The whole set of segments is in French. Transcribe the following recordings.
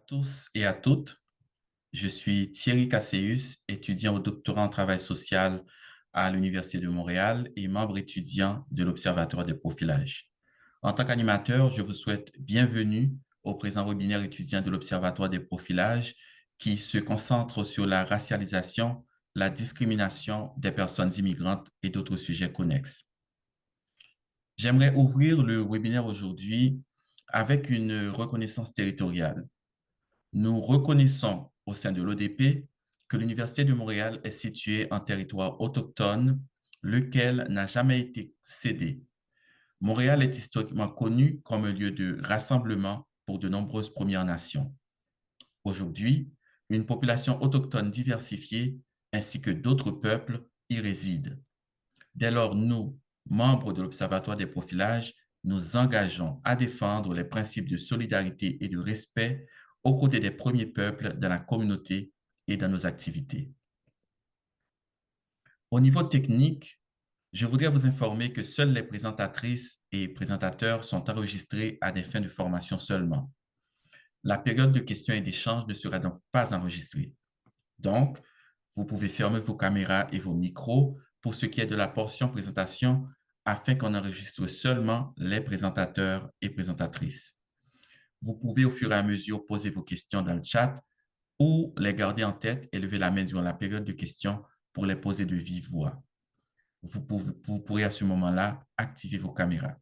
Tous et à toutes. Je suis Thierry Casséus, étudiant au doctorat en travail social à l'Université de Montréal et membre étudiant de l'Observatoire des profilages. En tant qu'animateur, je vous souhaite bienvenue au présent webinaire étudiant de l'Observatoire des profilages qui se concentre sur la racialisation, la discrimination des personnes immigrantes et d'autres sujets connexes. J'aimerais ouvrir le webinaire aujourd'hui avec une reconnaissance territoriale. Nous reconnaissons au sein de l'ODP que l'Université de Montréal est située en territoire autochtone, lequel n'a jamais été cédé. Montréal est historiquement connu comme un lieu de rassemblement pour de nombreuses Premières Nations. Aujourd'hui, une population autochtone diversifiée ainsi que d'autres peuples y résident. Dès lors, nous, membres de l'Observatoire des profilages, nous engageons à défendre les principes de solidarité et de respect aux côtés des premiers peuples dans la communauté et dans nos activités. Au niveau technique, je voudrais vous informer que seules les présentatrices et présentateurs sont enregistrés à des fins de formation seulement. La période de questions et d'échanges ne sera donc pas enregistrée. Donc, vous pouvez fermer vos caméras et vos micros pour ce qui est de la portion présentation afin qu'on enregistre seulement les présentateurs et présentatrices. Vous pouvez au fur et à mesure poser vos questions dans le chat ou les garder en tête et lever la main durant la période de questions pour les poser de vive voix. Vous pourrez à ce moment-là activer vos caméras.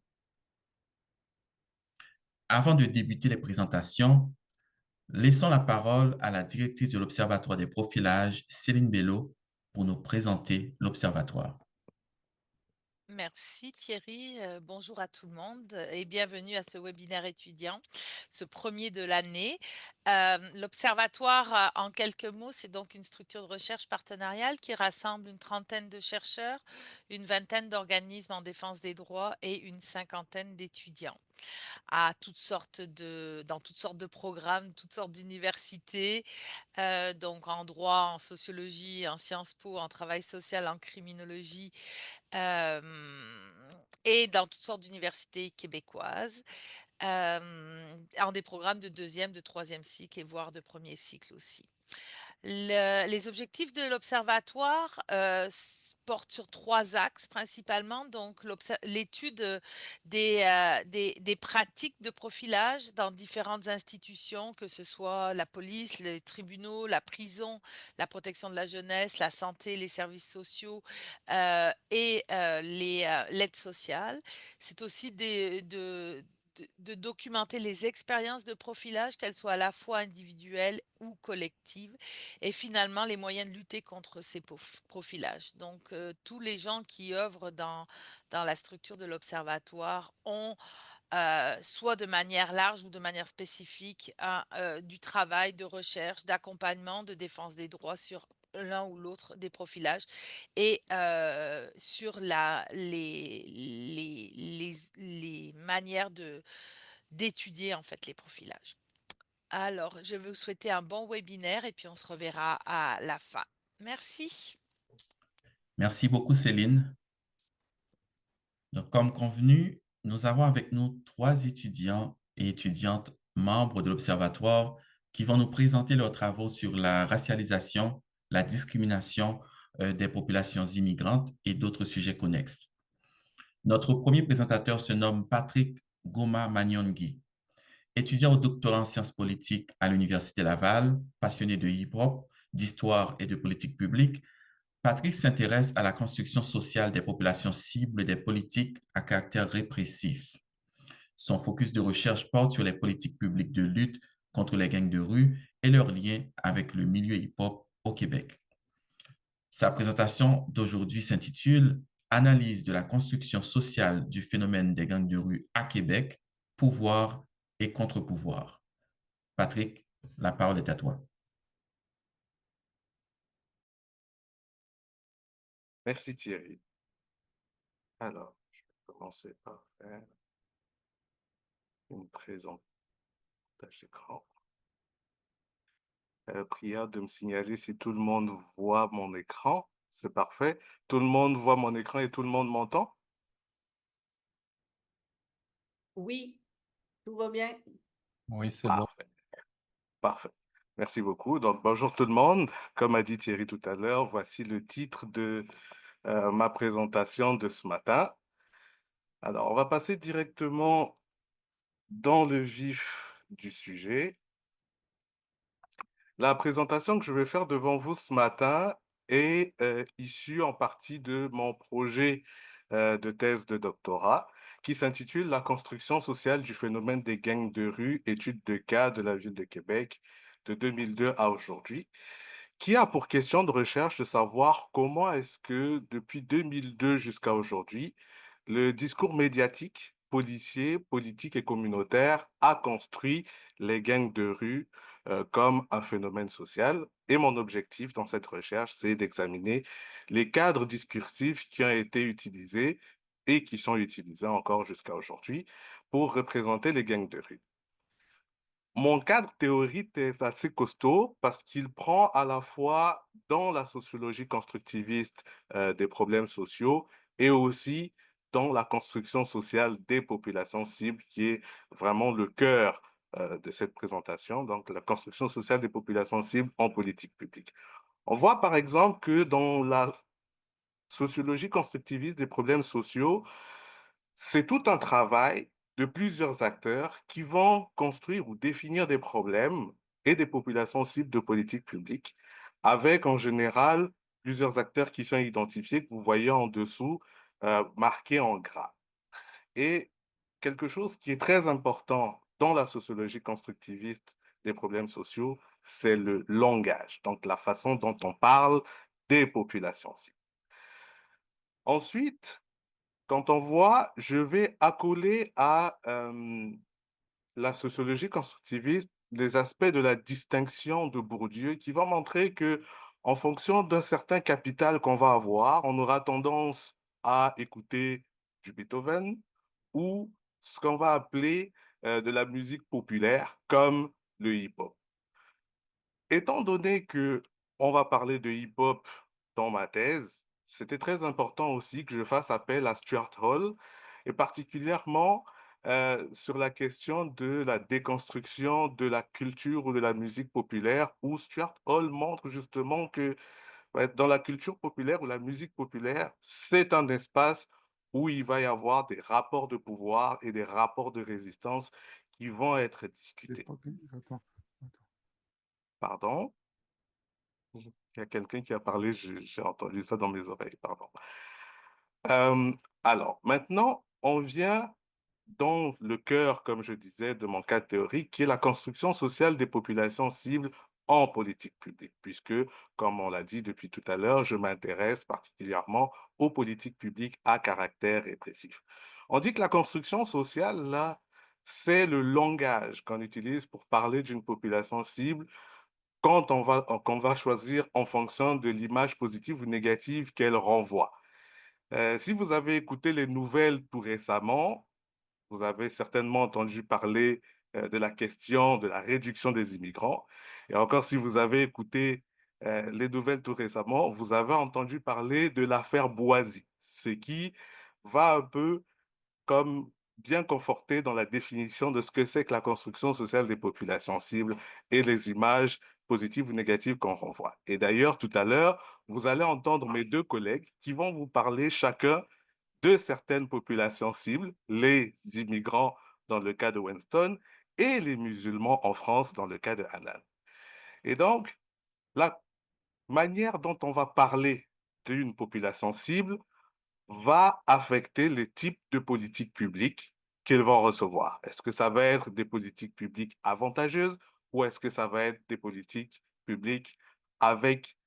Avant de débuter les présentations, laissons la parole à la directrice de l'Observatoire des profilages, Céline Bello, pour nous présenter l'Observatoire. Merci Thierry, bonjour à tout le monde et bienvenue à ce webinaire étudiant, ce premier de l'année. L'Observatoire, en quelques mots, c'est donc une structure de recherche partenariale qui rassemble une trentaine de chercheurs, une vingtaine d'organismes en défense des droits et une cinquantaine d'étudiants dans toutes sortes de programmes, toutes sortes d'universités, donc en droit, en sociologie, en Sciences Po, en travail social, en criminologie, et dans toutes sortes d'universités québécoises, en des programmes de deuxième, de troisième cycle et voire de premier cycle aussi. Les objectifs de l'observatoire portent sur trois axes principalement. Donc, l'étude des pratiques de profilage dans différentes institutions, que ce soit la police, les tribunaux, la prison, la protection de la jeunesse, la santé, les services sociaux et l'aide sociale. C'est aussi de documenter les expériences de profilage, qu'elles soient à la fois individuelles ou collectives, et finalement les moyens de lutter contre ces profilages. Donc, tous les gens qui œuvrent dans la structure de l'Observatoire ont, soit de manière large ou de manière spécifique, du travail de recherche, d'accompagnement, de défense des droits sur l'un ou l'autre des profilages et sur les manières d'étudier en fait les profilages. Alors, je veux vous souhaiter un bon webinaire et puis on se reverra à la fin. Merci. Merci beaucoup, Céline. Donc, comme convenu, nous avons avec nous trois étudiants et étudiantes membres de l'Observatoire qui vont nous présenter leurs travaux sur la racialisation, la discrimination des populations immigrantes et d'autres sujets connexes. Notre premier présentateur se nomme Patrick Goma Manyongi. Étudiant au doctorat en sciences politiques à l'Université Laval, passionné de hip-hop, d'histoire et de politique publique, Patrick s'intéresse à la construction sociale des populations cibles des politiques à caractère répressif. Son focus de recherche porte sur les politiques publiques de lutte contre les gangs de rue et leurs liens avec le milieu hip-hop au Québec. Sa présentation d'aujourd'hui s'intitule Analyse de la construction sociale du phénomène des gangs de rue à Québec, pouvoir et contre-pouvoir. Patrick, la parole est à toi. Merci Thierry. Alors, je vais commencer par faire une présentation d'écran. Prière de me signaler si tout le monde voit mon écran. C'est parfait. Tout le monde voit mon écran et tout le monde m'entend? Oui, tout va bien. Oui, c'est bon. Parfait. Parfait. Merci beaucoup. Donc, bonjour tout le monde. Comme a dit Thierry tout à l'heure, voici le titre de ma présentation de ce matin. Alors, on va passer directement dans le vif du sujet. La présentation que je vais faire devant vous ce matin est issue en partie de mon projet de thèse de doctorat qui s'intitule La construction sociale du phénomène des gangs de rue, étude de cas de la ville de Québec de 2002 à aujourd'hui, qui a pour question de recherche de savoir comment est-ce que depuis 2002 jusqu'à aujourd'hui, le discours médiatique, policier, politique et communautaire a construit les gangs de rue comme un phénomène social. Et mon objectif dans cette recherche, c'est d'examiner les cadres discursifs qui ont été utilisés et qui sont utilisés encore jusqu'à aujourd'hui pour représenter les gangs de rue. Mon cadre théorique est assez costaud parce qu'il prend à la fois dans la sociologie constructiviste des problèmes sociaux et aussi dans la construction sociale des populations cibles, qui est vraiment le cœur de cette présentation, donc la construction sociale des populations cibles en politique publique. On voit par exemple que dans la sociologie constructiviste des problèmes sociaux, c'est tout un travail de plusieurs acteurs qui vont construire ou définir des problèmes et des populations cibles de politique publique, avec en général plusieurs acteurs qui sont identifiés, que vous voyez en dessous, marqués en gras. Et quelque chose qui est très important dans la sociologie constructiviste des problèmes sociaux, c'est le langage, donc la façon dont on parle des populations cibles. Ensuite, quand on voit, je vais accoler à la sociologie constructiviste les aspects de la distinction de Bourdieu qui vont montrer que, en fonction d'un certain capital qu'on va avoir, on aura tendance à écouter du Beethoven ou ce qu'on va appeler de la musique populaire comme le hip-hop. Étant donné que on va parler de hip-hop dans ma thèse, c'était très important aussi que je fasse appel à Stuart Hall, et particulièrement sur la question de la déconstruction de la culture ou de la musique populaire, où Stuart Hall montre justement que ouais, dans la culture populaire ou la musique populaire, c'est un espace où il va y avoir des rapports de pouvoir et des rapports de résistance qui vont être discutés. Pardon? Il y a quelqu'un qui a parlé, j'ai entendu ça dans mes oreilles, pardon. Alors, maintenant, on vient dans le cœur, comme je disais, de mon cas théorique, qui est la construction sociale des populations cibles en politique publique, puisque, comme on l'a dit depuis tout à l'heure, je m'intéresse particulièrement aux politiques publiques à caractère répressif. On dit que la construction sociale, là, c'est le langage qu'on utilise pour parler d'une population cible quand qu'on va choisir en fonction de l'image positive ou négative qu'elle renvoie. Si vous avez écouté les nouvelles tout récemment, vous avez certainement entendu parler de la question de la réduction des immigrants. Et encore, si vous avez écouté les nouvelles tout récemment, vous avez entendu parler de l'affaire Boisy, ce qui va un peu comme bien conforté dans la définition de ce que c'est que la construction sociale des populations cibles et les images positives ou négatives qu'on renvoie. Et d'ailleurs, tout à l'heure, vous allez entendre mes deux collègues qui vont vous parler chacun de certaines populations cibles, les immigrants dans le cas de Winston et les musulmans en France dans le cas de Hanan. Et donc, la manière dont on va parler d'une population cible va affecter les types de politiques publiques qu'ils vont recevoir. Est-ce que ça va être des politiques publiques avantageuses ou est-ce que ça va être des politiques publiques avec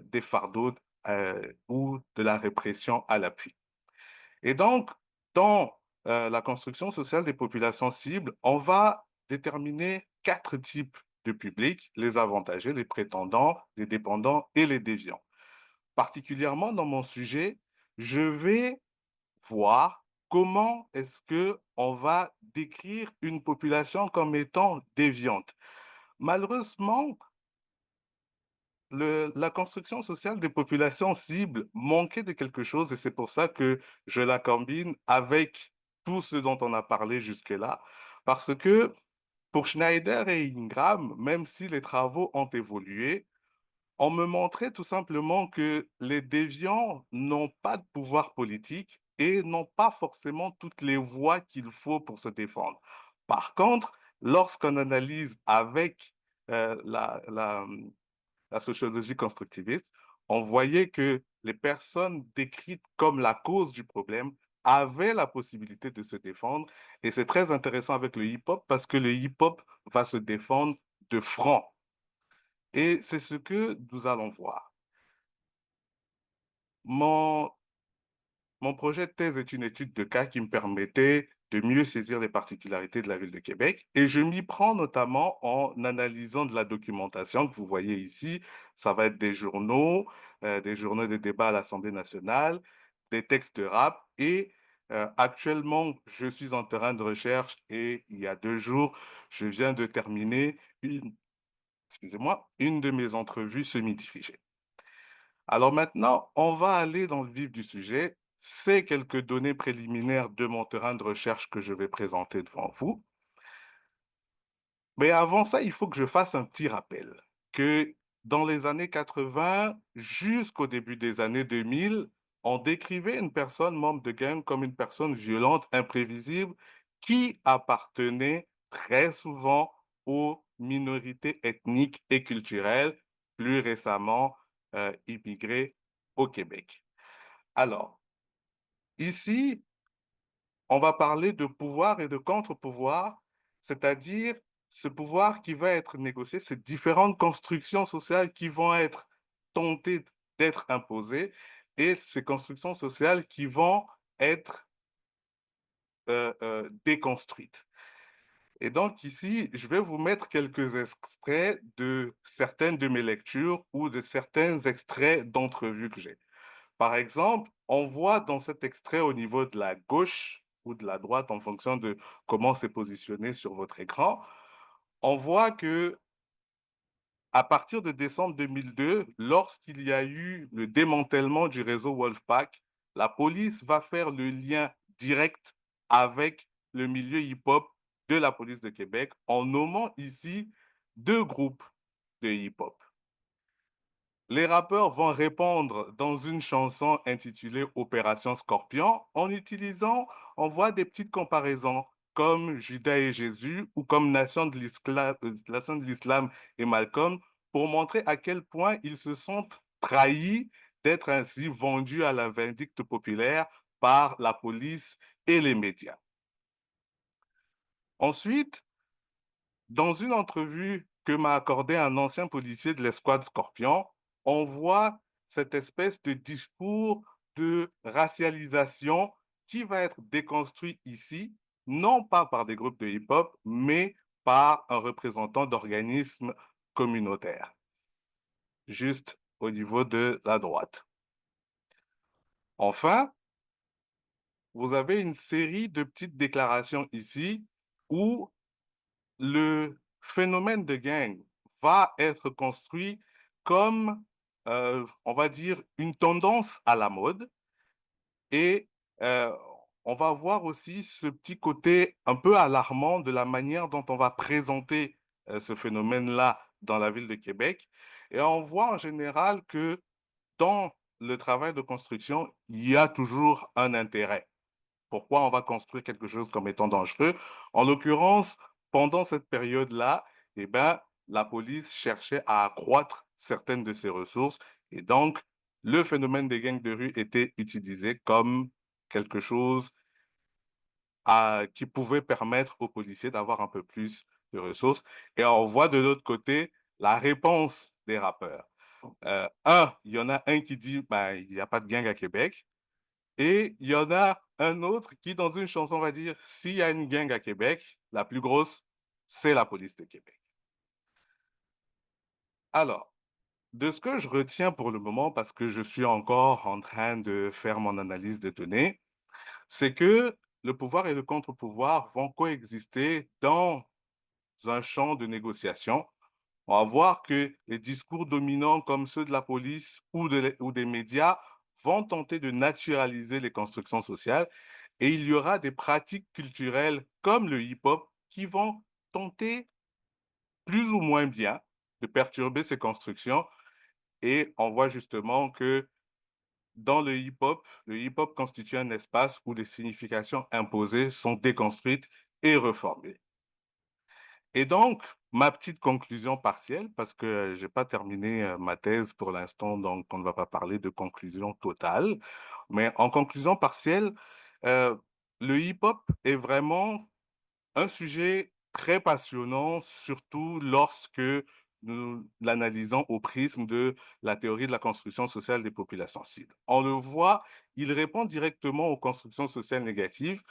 des fardeaux ou de la répression à l'appui? Et donc, dans la construction sociale des populations cibles, on va déterminer 4 types de publics: les avantagés, les prétendants, les dépendants et les déviants. Particulièrement dans mon sujet, je vais voir comment est-ce que on va décrire une population comme étant déviante. Malheureusement, la construction sociale des populations cibles manquait de quelque chose et c'est pour ça que je la combine avec tout ce dont on a parlé jusque-là, parce que Pour Schneider et Ingram, même si les travaux ont évolué, on me montrait tout simplement que les déviants n'ont pas de pouvoir politique et n'ont pas forcément toutes les voies qu'il faut pour se défendre. Par contre, lorsqu'on analyse avec la sociologie constructiviste, on voyait que les personnes décrites comme la cause du problème avaient la possibilité de se défendre. Et c'est très intéressant avec le hip-hop parce que le hip-hop va se défendre de front. Et c'est ce que nous allons voir. Mon Mon projet de thèse est une étude de cas qui me permettait de mieux saisir les particularités de la ville de Québec et je m'y prends notamment en analysant de la documentation que vous voyez ici. Ça va être des journaux de débat à l'Assemblée nationale, des textes de rap et actuellement, je suis en terrain de recherche et il y a 2 jours, je viens de terminer une de mes entrevues semi-dirigées. Alors maintenant, on va aller dans le vif du sujet. C'est quelques données préliminaires de mon terrain de recherche que je vais présenter devant vous. Mais avant ça, il faut que je fasse un petit rappel que dans les années 80 jusqu'au début des années 2000, on décrivait une personne membre de gang comme une personne violente, imprévisible, qui appartenait très souvent aux minorités ethniques et culturelles, plus récemment immigrées au Québec. Alors, ici, on va parler de pouvoir et de contre-pouvoir, c'est-à-dire ce pouvoir qui va être négocié, ces différentes constructions sociales qui vont être tentées d'être imposées et ces constructions sociales qui vont être déconstruites. Et donc ici, je vais vous mettre quelques extraits de certaines de mes lectures ou de certains extraits d'entrevues que j'ai. Par exemple, on voit dans cet extrait au niveau de la gauche ou de la droite, en fonction de comment c'est positionné sur votre écran, on voit que à partir de décembre 2002, lorsqu'il y a eu le démantèlement du réseau Wolfpack, la police va faire le lien direct avec le milieu hip-hop de la police de Québec en nommant ici 2 groupes de hip-hop. Les rappeurs vont répondre dans une chanson intitulée Opération Scorpion on voit des petites comparaisons comme Judas et Jésus ou comme Nation de l'Islam et Malcolm pour montrer à quel point ils se sentent trahis d'être ainsi vendus à la vindicte populaire par la police et les médias. Ensuite, dans une entrevue que m'a accordée un ancien policier de l'escouade Scorpion, on voit cette espèce de discours de racialisation qui va être déconstruit ici, non pas par des groupes de hip-hop, mais par un représentant d'organismes communautaires, juste au niveau de la droite. Enfin, vous avez une série de petites déclarations ici où le phénomène de gang va être construit comme, on va dire, une tendance à la mode et heu, on va voir aussi ce petit côté un peu alarmant de la manière dont on va présenter, ce phénomène-là dans la ville de Québec et on voit en général que dans le travail de construction, il y a toujours un intérêt. Pourquoi on va construire quelque chose comme étant dangereux? En l'occurrence, pendant cette période-là, eh ben, la police cherchait à accroître certaines de ses ressources et donc le phénomène des gangs de rue était utilisé comme quelque chose qui pouvait permettre aux policiers d'avoir un peu plus de ressources. Et on voit de l'autre côté la réponse des rappeurs. Il y en a un qui dit, ben, il n'y a pas de gang à Québec. Et il y en a un autre qui, dans une chanson, va dire: «S'il y a une gang à Québec, la plus grosse, c'est la police de Québec». Alors, de ce que je retiens pour le moment, parce que je suis encore en train de faire mon analyse de données, c'est que le pouvoir et le contre-pouvoir vont coexister dans un champ de négociation. On va voir que les discours dominants comme ceux de la police ou des médias vont tenter de naturaliser les constructions sociales et il y aura des pratiques culturelles comme le hip-hop qui vont tenter plus ou moins bien de perturber ces constructions et on voit justement que dans le hip-hop constitue un espace où les significations imposées sont déconstruites et reformées. Et donc, ma petite conclusion partielle, parce que j'ai pas terminé ma thèse pour l'instant, donc on ne va pas parler de conclusion totale, mais en conclusion partielle, euh, le hip-hop est vraiment un sujet très passionnant, surtout lorsque nous l'analysons au prisme de la théorie de la construction sociale des populations cibles. On le voit, il répond directement aux constructions sociales négatives.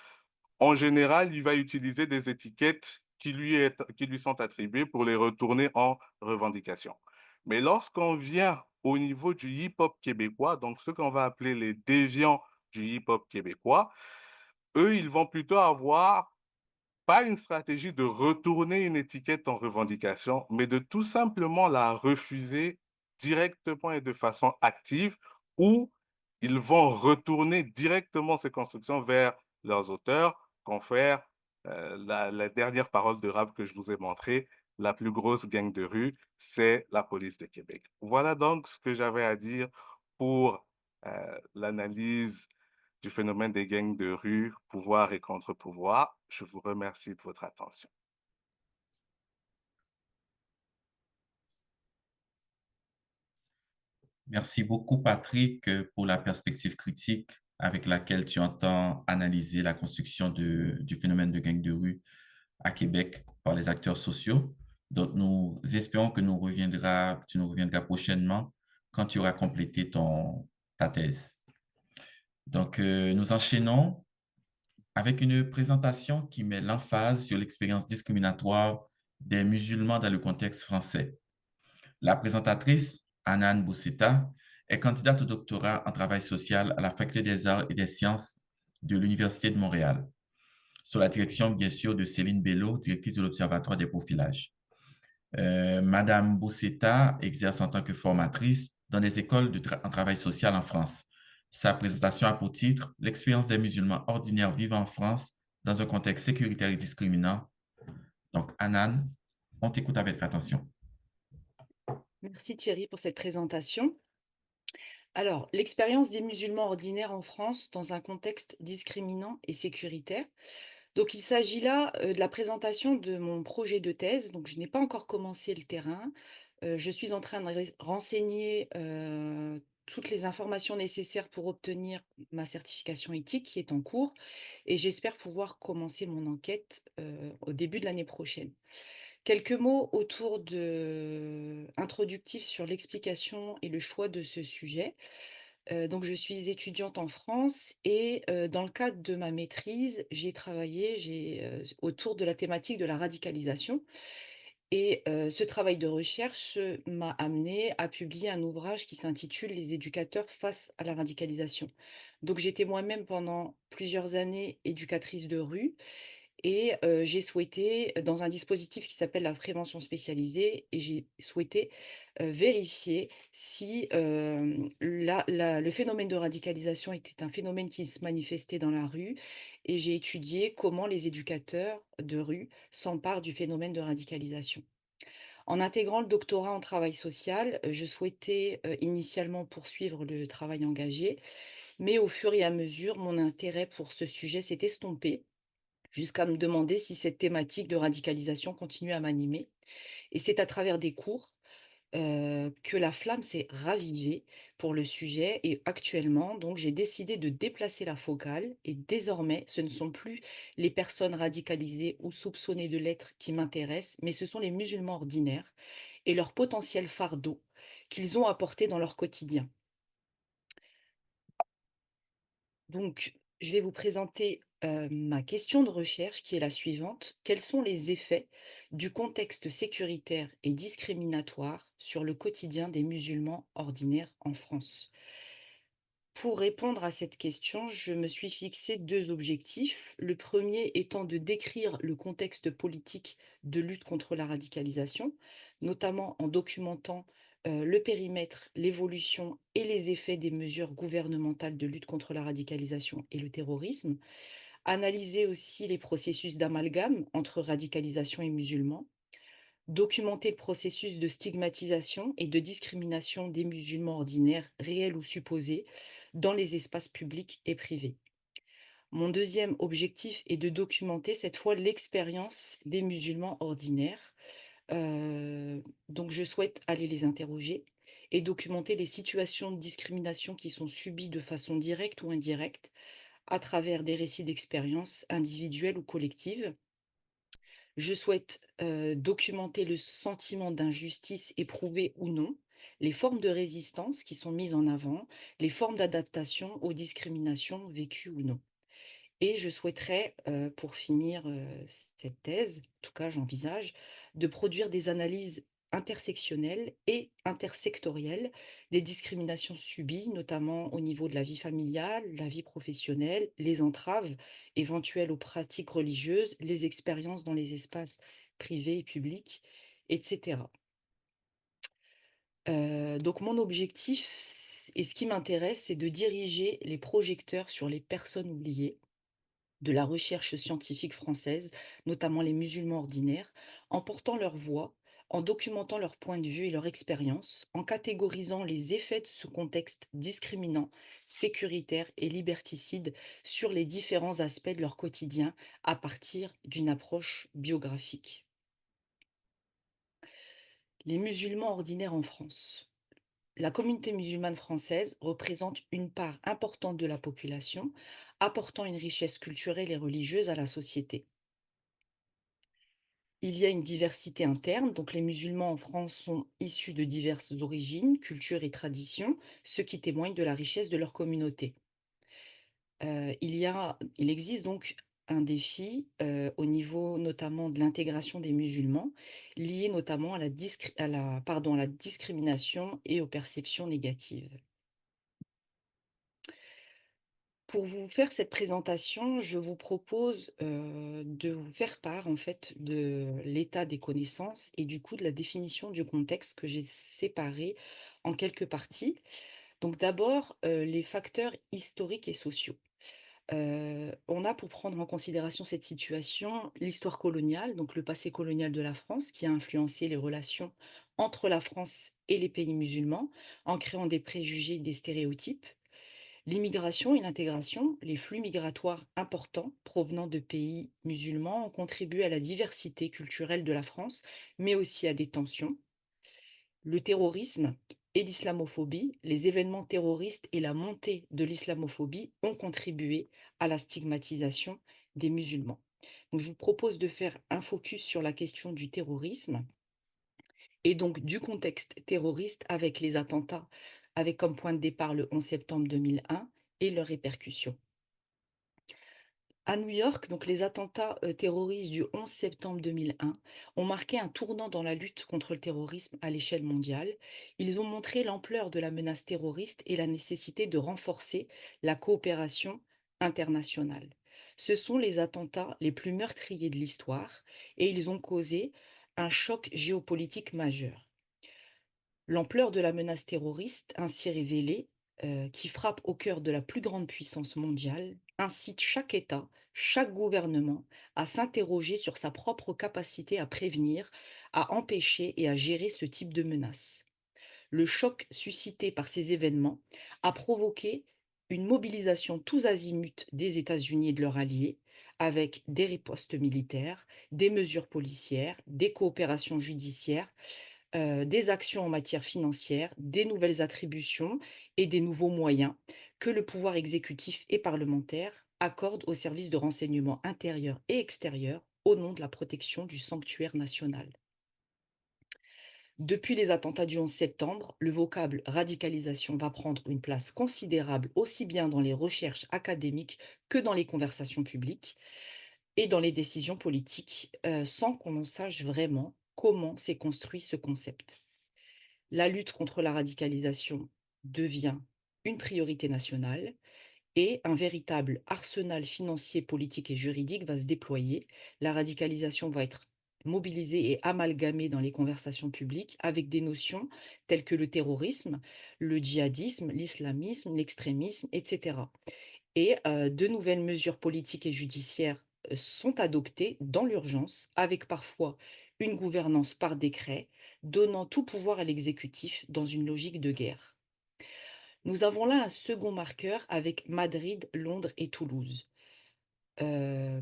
En général, il va utiliser des étiquettes qui lui sont attribuées pour les retourner en revendications. Mais lorsqu'on vient au niveau du hip-hop québécois, donc ce qu'on va appeler les déviants du hip-hop québécois, eux, ils vont plutôt avoir pas une stratégie de retourner une étiquette en revendication, mais de tout simplement la refuser directement et de façon active, ou ils vont retourner directement ces constructions vers leurs auteurs, confrères. La dernière parole de rap que je vous ai montrée, la plus grosse gang de rue, c'est la police de Québec. Voilà donc ce que j'avais à dire pour l'analyse du phénomène des gangs de rue, pouvoir et contre-pouvoir. Je vous remercie de votre attention. Merci beaucoup, Patrick, pour la perspective critique avec laquelle tu entends analyser la construction du phénomène de gang de rue à Québec par les acteurs sociaux. Donc, nous espérons que tu nous reviendras prochainement quand tu auras complété ta thèse. Donc, nous enchaînons avec une présentation qui met l'emphase sur l'expérience discriminatoire des musulmans dans le contexte français. La présentatrice, Anan Bousseta, est candidate au doctorat en travail social à la Faculté des arts et des sciences de l'Université de Montréal, sous la direction, bien sûr, de Céline Bello, directrice de l'Observatoire des profilages. Madame Bousseta exerce en tant que formatrice dans des écoles en travail social en France. Sa présentation a pour titre L'expérience des musulmans ordinaires vivant en France dans un contexte sécuritaire et discriminant. Donc, Anan, on t'écoute avec attention. Merci Thierry pour cette présentation. Alors, l'expérience des musulmans ordinaires en France dans un contexte discriminant et sécuritaire. Donc, il s'agit là de la présentation de mon projet de thèse. Donc, je n'ai pas encore commencé le terrain. Je suis en train de renseigner toutes les informations nécessaires pour obtenir ma certification éthique qui est en cours. Et j'espère pouvoir commencer mon enquête au début de l'année prochaine. Quelques mots autour introductifs sur l'explication et le choix de ce sujet. Donc je suis étudiante en France et dans le cadre de ma maîtrise, j'ai travaillé autour de la thématique de la radicalisation et ce travail de recherche m'a amené à publier un ouvrage qui s'intitule «Les éducateurs face à la radicalisation». Donc j'étais moi-même pendant plusieurs années éducatrice de rue et j'ai souhaité, dans un dispositif qui s'appelle la prévention spécialisée et j'ai souhaité, vérifier si, le phénomène de radicalisation était un phénomène qui se manifestait dans la rue et j'ai étudié comment les éducateurs de rue s'emparent du phénomène de radicalisation. En intégrant le doctorat en travail social, je souhaitais, initialement poursuivre le travail engagé, mais au fur et à mesure, mon intérêt pour ce sujet s'est estompé jusqu'à me demander si cette thématique de radicalisation continuait à m'animer. Et c'est à travers des cours que la flamme s'est ravivée pour le sujet. Et actuellement, donc, j'ai décidé de déplacer la focale. Et désormais, ce ne sont plus les personnes radicalisées ou soupçonnées de l'être qui m'intéressent, mais ce sont les musulmans ordinaires et leur potentiel fardeau qu'ils ont apporté dans leur quotidien. Donc, je vais vous présenter ma question de recherche qui est la suivante. Quels sont les effets du contexte sécuritaire et discriminatoire sur le quotidien des musulmans ordinaires en France? Pour répondre à cette question, je me suis fixé deux objectifs. Le premier étant de décrire le contexte politique de lutte contre la radicalisation, notamment en documentant le périmètre, l'évolution et les effets des mesures gouvernementales de lutte contre la radicalisation et le terrorisme, analyser aussi les processus d'amalgame entre radicalisation et musulmans, documenter le processus de stigmatisation et de discrimination des musulmans ordinaires, réels ou supposés, dans les espaces publics et privés. Mon deuxième objectif est de documenter cette fois l'expérience des musulmans ordinaires. Donc je souhaite aller les interroger et documenter les situations de discrimination qui sont subies de façon directe ou indirecte à travers des récits d'expériences individuelles ou collectives. Je souhaite documenter le sentiment d'injustice éprouvé ou non, les formes de résistance qui sont mises en avant, les formes d'adaptation aux discriminations vécues ou non. Et je souhaiterais, pour finir, cette thèse, en tout cas j'envisage, de produire des analyses intersectionnelles et intersectorielles des discriminations subies, notamment au niveau de la vie familiale, la vie professionnelle, les entraves éventuelles aux pratiques religieuses, les expériences dans les espaces privés et publics, etc. Donc mon objectif et ce qui m'intéresse, c'est de diriger les projecteurs sur les personnes oubliées de la recherche scientifique française, notamment les musulmans ordinaires, en portant leur voix, en documentant leur point de vue et leur expérience, en catégorisant les effets de ce contexte discriminant, sécuritaire et liberticide sur les différents aspects de leur quotidien à partir d'une approche biographique. Les musulmans ordinaires en France. La communauté musulmane française représente une part importante de la population, apportant une richesse culturelle et religieuse à la société. Il y a une diversité interne, donc les musulmans en France sont issus de diverses origines, cultures et traditions, ce qui témoigne de la richesse de leur communauté. Il existe donc un défi au niveau notamment de l'intégration des musulmans, lié notamment à la discrimination et aux perceptions négatives. Pour vous faire cette présentation, je vous propose, de vous faire part, en fait, de l'état des connaissances et du coup de la définition du contexte que j'ai séparé en quelques parties. Donc d'abord, les facteurs historiques et sociaux. On a pour prendre en considération cette situation, l'histoire coloniale, donc le passé colonial de la France qui a influencé les relations entre la France et les pays musulmans en créant des préjugés, des stéréotypes. L'immigration et l'intégration, les flux migratoires importants provenant de pays musulmans ont contribué à la diversité culturelle de la France, mais aussi à des tensions. Le terrorisme et l'islamophobie, les événements terroristes et la montée de l'islamophobie ont contribué à la stigmatisation des musulmans. Donc, je vous propose de faire un focus sur la question du terrorisme et donc du contexte terroriste avec les attentats, avec comme point de départ le 11 septembre 2001 et leurs répercussions. À New York, donc les attentats terroristes du 11 septembre 2001 ont marqué un tournant dans la lutte contre le terrorisme à l'échelle mondiale. Ils ont montré l'ampleur de la menace terroriste et la nécessité de renforcer la coopération internationale. Ce sont les attentats les plus meurtriers de l'histoire et ils ont causé un choc géopolitique majeur. L'ampleur de la menace terroriste ainsi révélée, qui frappe au cœur de la plus grande puissance mondiale, incite chaque État, chaque gouvernement à s'interroger sur sa propre capacité à prévenir, à empêcher et à gérer ce type de menace. Le choc suscité par ces événements a provoqué une mobilisation tous azimuts des États-Unis et de leurs alliés, avec des ripostes militaires, des mesures policières, des coopérations judiciaires, des actions en matière financière, des nouvelles attributions et des nouveaux moyens que le pouvoir exécutif et parlementaire accordent aux services de renseignement intérieur et extérieur au nom de la protection du sanctuaire national. Depuis les attentats du 11 septembre, le vocable radicalisation va prendre une place considérable aussi bien dans les recherches académiques que dans les conversations publiques et dans les décisions politiques, sans qu'on en sache vraiment comment s'est construit ce concept. La lutte contre la radicalisation devient une priorité nationale et un véritable arsenal financier, politique et juridique va se déployer. La radicalisation va être mobilisée et amalgamée dans les conversations publiques avec des notions telles que le terrorisme, le djihadisme, l'islamisme, l'extrémisme, etc. Et de nouvelles mesures politiques et judiciaires sont adoptées dans l'urgence, avec parfois une gouvernance par décret, donnant tout pouvoir à l'exécutif dans une logique de guerre. Nous avons là un second marqueur avec Madrid, Londres et Toulouse.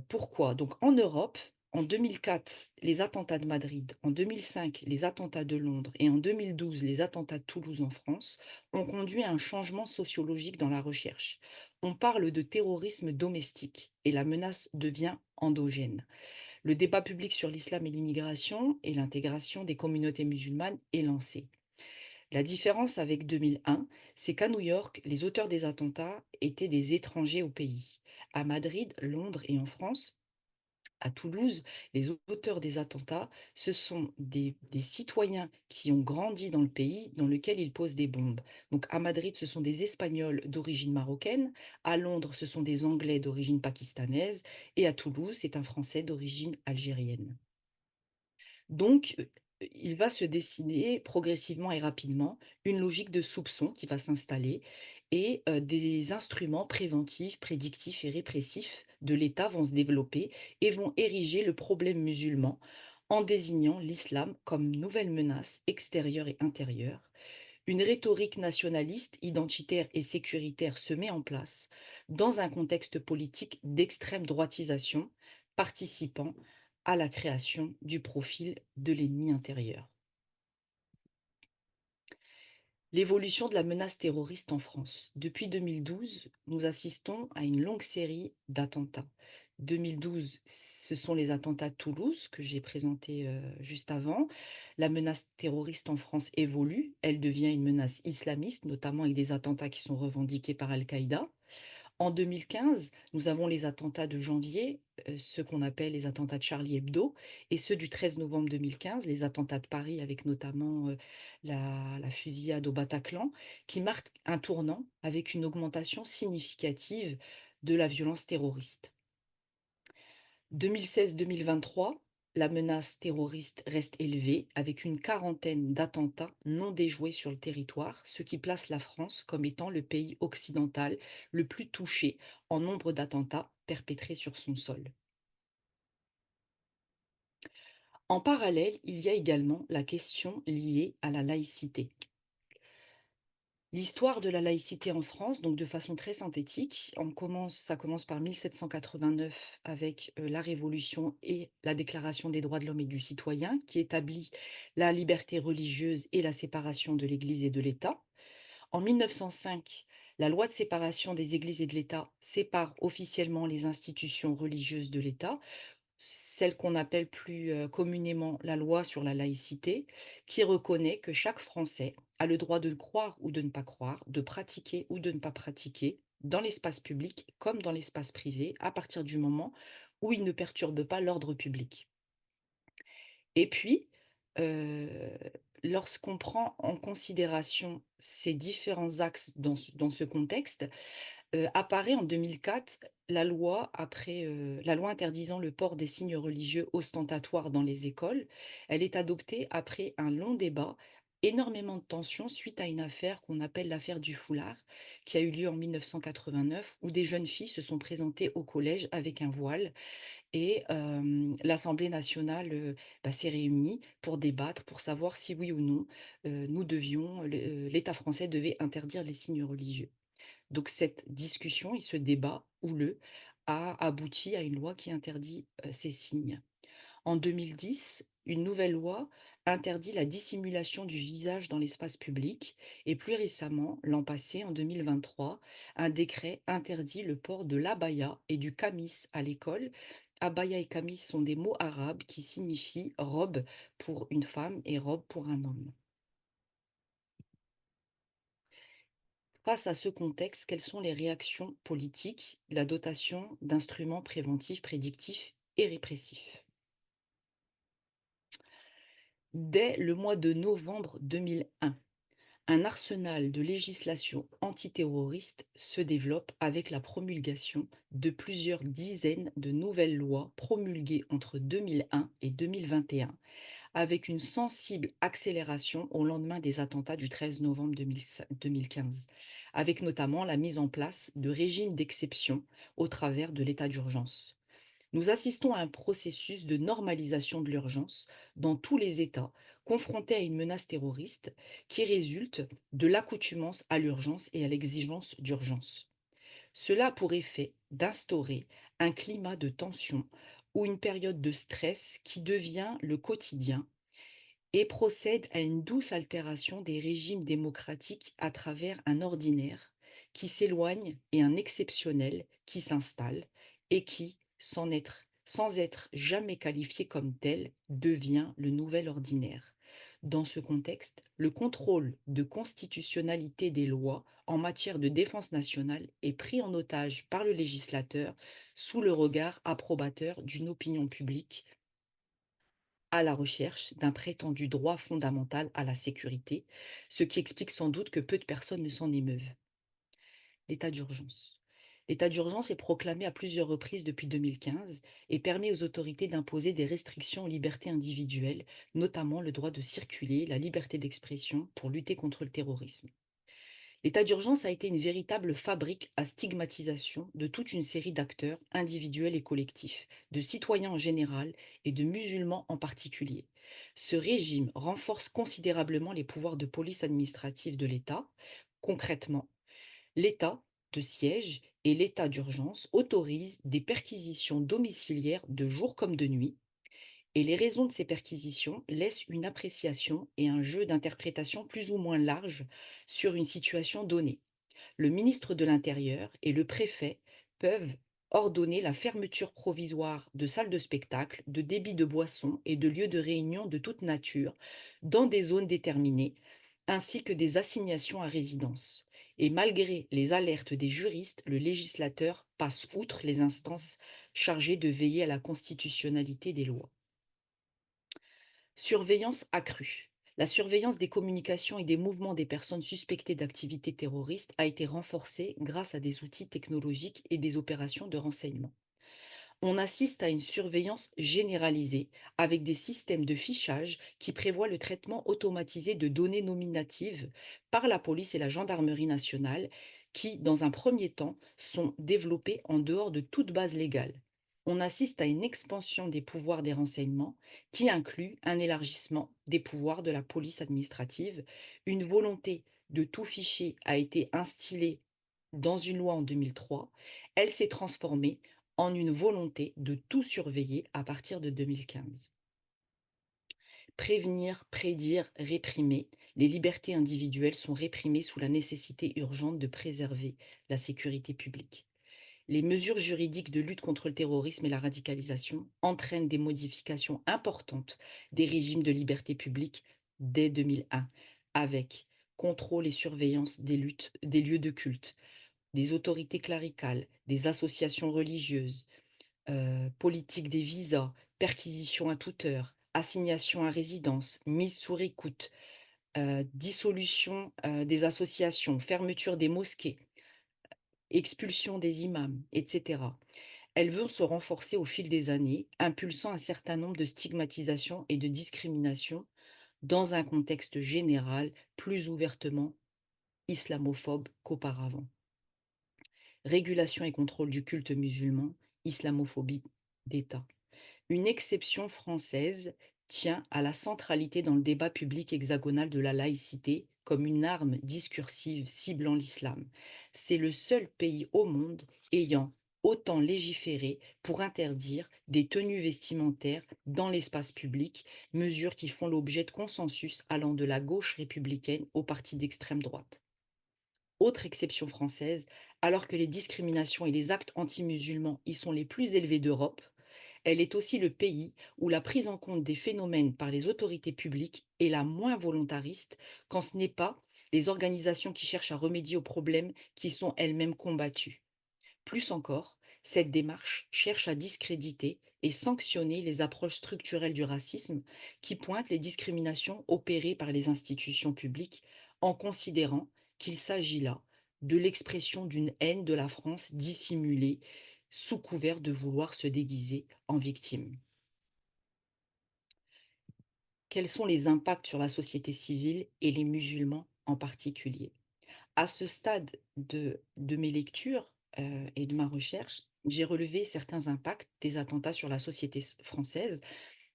Pourquoi? Donc en Europe, en 2004, les attentats de Madrid, en 2005, les attentats de Londres et en 2012, les attentats de Toulouse en France ont conduit à un changement sociologique dans la recherche. On parle de terrorisme domestique et la menace devient endogène. Le débat public sur l'islam et l'immigration et l'intégration des communautés musulmanes est lancé. La différence avec 2001, c'est qu'à New York, les auteurs des attentats étaient des étrangers au pays. À Madrid, Londres et en France, à Toulouse, les auteurs des attentats, ce sont des citoyens qui ont grandi dans le pays dans lequel ils posent des bombes. Donc à Madrid, ce sont des Espagnols d'origine marocaine, à Londres, ce sont des Anglais d'origine pakistanaise, et à Toulouse, c'est un Français d'origine algérienne. Donc, il va se dessiner progressivement et rapidement une logique de soupçon qui va s'installer et des instruments préventifs, prédictifs et répressifs de l'État vont se développer et vont ériger le problème musulman en désignant l'islam comme nouvelle menace extérieure et intérieure. Une rhétorique nationaliste, identitaire et sécuritaire se met en place dans un contexte politique d'extrême droitisation, participant à la création du profil de l'ennemi intérieur. L'évolution de la menace terroriste en France. Depuis 2012, nous assistons à une longue série d'attentats. 2012, ce sont les attentats de Toulouse que j'ai présentés juste avant. La menace terroriste en France évolue. Elle devient une menace islamiste, notamment avec des attentats qui sont revendiqués par Al-Qaïda. En 2015, nous avons les attentats de janvier, ceux qu'on appelle les attentats de Charlie Hebdo, et ceux du 13 novembre 2015, les attentats de Paris, avec notamment la fusillade au Bataclan, qui marquent un tournant avec une augmentation significative de la violence terroriste. 2016-2023, la menace terroriste reste élevée avec une quarantaine d'attentats non déjoués sur le territoire, ce qui place la France comme étant le pays occidental le plus touché en nombre d'attentats perpétrés sur son sol. En parallèle, il y a également la question liée à la laïcité. L'histoire de la laïcité en France, donc de façon très synthétique, ça commence par 1789 avec la Révolution et la Déclaration des droits de l'homme et du citoyen qui établit la liberté religieuse et la séparation de l'Église et de l'État. En 1905, la loi de séparation des Églises et de l'État sépare officiellement les institutions religieuses de l'État, celle qu'on appelle plus communément la loi sur la laïcité, qui reconnaît que chaque Français a le droit de croire ou de ne pas croire, de pratiquer ou de ne pas pratiquer, dans l'espace public comme dans l'espace privé, à partir du moment où il ne perturbe pas l'ordre public. Et puis, euh, lorsqu'on prend en considération ces différents axes dans ce contexte, apparaît en 2004 la loi interdisant le port des signes religieux ostentatoires dans les écoles. Elle est adoptée après un long débat, énormément de tensions suite à une affaire qu'on appelle l'affaire du foulard, qui a eu lieu en 1989, où des jeunes filles se sont présentées au collège avec un voile et l'Assemblée nationale, s'est réunie pour débattre, pour savoir si oui ou non, l'État français devait interdire les signes religieux. Donc cette discussion et ce débat houleux a abouti à une loi qui interdit ces signes. En 2010, une nouvelle loi interdit la dissimulation du visage dans l'espace public et plus récemment, l'an passé, en 2023, un décret interdit le port de l'abaya et du kamis à l'école. Abaya et kamis sont des mots arabes qui signifient robe pour une femme et robe pour un homme. Face à ce contexte, quelles sont les réactions politiques, la dotation d'instruments préventifs, prédictifs et répressifs? Dès le mois de novembre 2001, un arsenal de législation antiterroriste se développe avec la promulgation de plusieurs dizaines de nouvelles lois promulguées entre 2001 et 2021, avec une sensible accélération au lendemain des attentats du 13 novembre 2015, avec notamment la mise en place de régimes d'exception au travers de l'état d'urgence. Nous assistons à un processus de normalisation de l'urgence dans tous les États confrontés à une menace terroriste qui résulte de l'accoutumance à l'urgence et à l'exigence d'urgence. Cela a pour effet d'instaurer un climat de tension ou une période de stress qui devient le quotidien et procède à une douce altération des régimes démocratiques à travers un ordinaire qui s'éloigne et un exceptionnel qui s'installe et qui, sans être jamais qualifié comme tel, devient le nouvel ordinaire. Dans ce contexte, le contrôle de constitutionnalité des lois en matière de défense nationale est pris en otage par le législateur sous le regard approbateur d'une opinion publique à la recherche d'un prétendu droit fondamental à la sécurité, ce qui explique sans doute que peu de personnes ne s'en émeuvent. L'état d'urgence. L'état d'urgence est proclamé à plusieurs reprises depuis 2015 et permet aux autorités d'imposer des restrictions aux libertés individuelles, notamment le droit de circuler, la liberté d'expression pour lutter contre le terrorisme. L'état d'urgence a été une véritable fabrique à stigmatisation de toute une série d'acteurs individuels et collectifs, de citoyens en général et de musulmans en particulier. Ce régime renforce considérablement les pouvoirs de police administrative de l'État. Concrètement, l'état de siège et l'état d'urgence autorisent des perquisitions domiciliaires de jour comme de nuit, et les raisons de ces perquisitions laissent une appréciation et un jeu d'interprétation plus ou moins large sur une situation donnée. Le ministre de l'Intérieur et le préfet peuvent ordonner la fermeture provisoire de salles de spectacle, de débits de boissons et de lieux de réunion de toute nature dans des zones déterminées, ainsi que des assignations à résidence. Et malgré les alertes des juristes, le législateur passe outre les instances chargées de veiller à la constitutionnalité des lois. Surveillance accrue. La surveillance des communications et des mouvements des personnes suspectées d'activités terroristes a été renforcée grâce à des outils technologiques et des opérations de renseignement. On assiste à une surveillance généralisée avec des systèmes de fichage qui prévoient le traitement automatisé de données nominatives par la police et la gendarmerie nationale qui, dans un premier temps, sont développées en dehors de toute base légale. On assiste à une expansion des pouvoirs des renseignements qui inclut un élargissement des pouvoirs de la police administrative. Une volonté de tout ficher a été instillée dans une loi en 2003. Elle s'est transformée en une volonté de tout surveiller à partir de 2015. Prévenir, prédire, réprimer. Les libertés individuelles sont réprimées sous la nécessité urgente de préserver la sécurité publique. Les mesures juridiques de lutte contre le terrorisme et la radicalisation entraînent des modifications importantes des régimes de liberté publique dès 2001, avec contrôle et surveillance des lieux de culte, des autorités cléricales, des associations religieuses, politique des visas, perquisition à toute heure, assignation à résidence, mise sous écoute, dissolution des associations, fermeture des mosquées, expulsion des imams, etc. Elles vont se renforcer au fil des années, impulsant un certain nombre de stigmatisations et de discriminations dans un contexte général plus ouvertement islamophobe qu'auparavant. Régulation et contrôle du culte musulman, islamophobie d'État. Une exception française tient à la centralité dans le débat public hexagonal de la laïcité comme une arme discursive ciblant l'islam. C'est le seul pays au monde ayant autant légiféré pour interdire des tenues vestimentaires dans l'espace public, mesures qui font l'objet de consensus allant de la gauche républicaine au parti d'extrême droite. Autre exception française, alors que les discriminations et les actes anti-musulmans y sont les plus élevés d'Europe, elle est aussi le pays où la prise en compte des phénomènes par les autorités publiques est la moins volontariste, quand ce n'est pas les organisations qui cherchent à remédier aux problèmes qui sont elles-mêmes combattus. Plus encore, cette démarche cherche à discréditer et sanctionner les approches structurelles du racisme qui pointent les discriminations opérées par les institutions publiques en considérant qu'il s'agit là de l'expression d'une haine de la France dissimulée sous couvert de vouloir se déguiser en victime. Quels sont les impacts sur la société civile et les musulmans en particulier? À ce stade de mes lectures, et de ma recherche, j'ai relevé certains impacts des attentats sur la société française,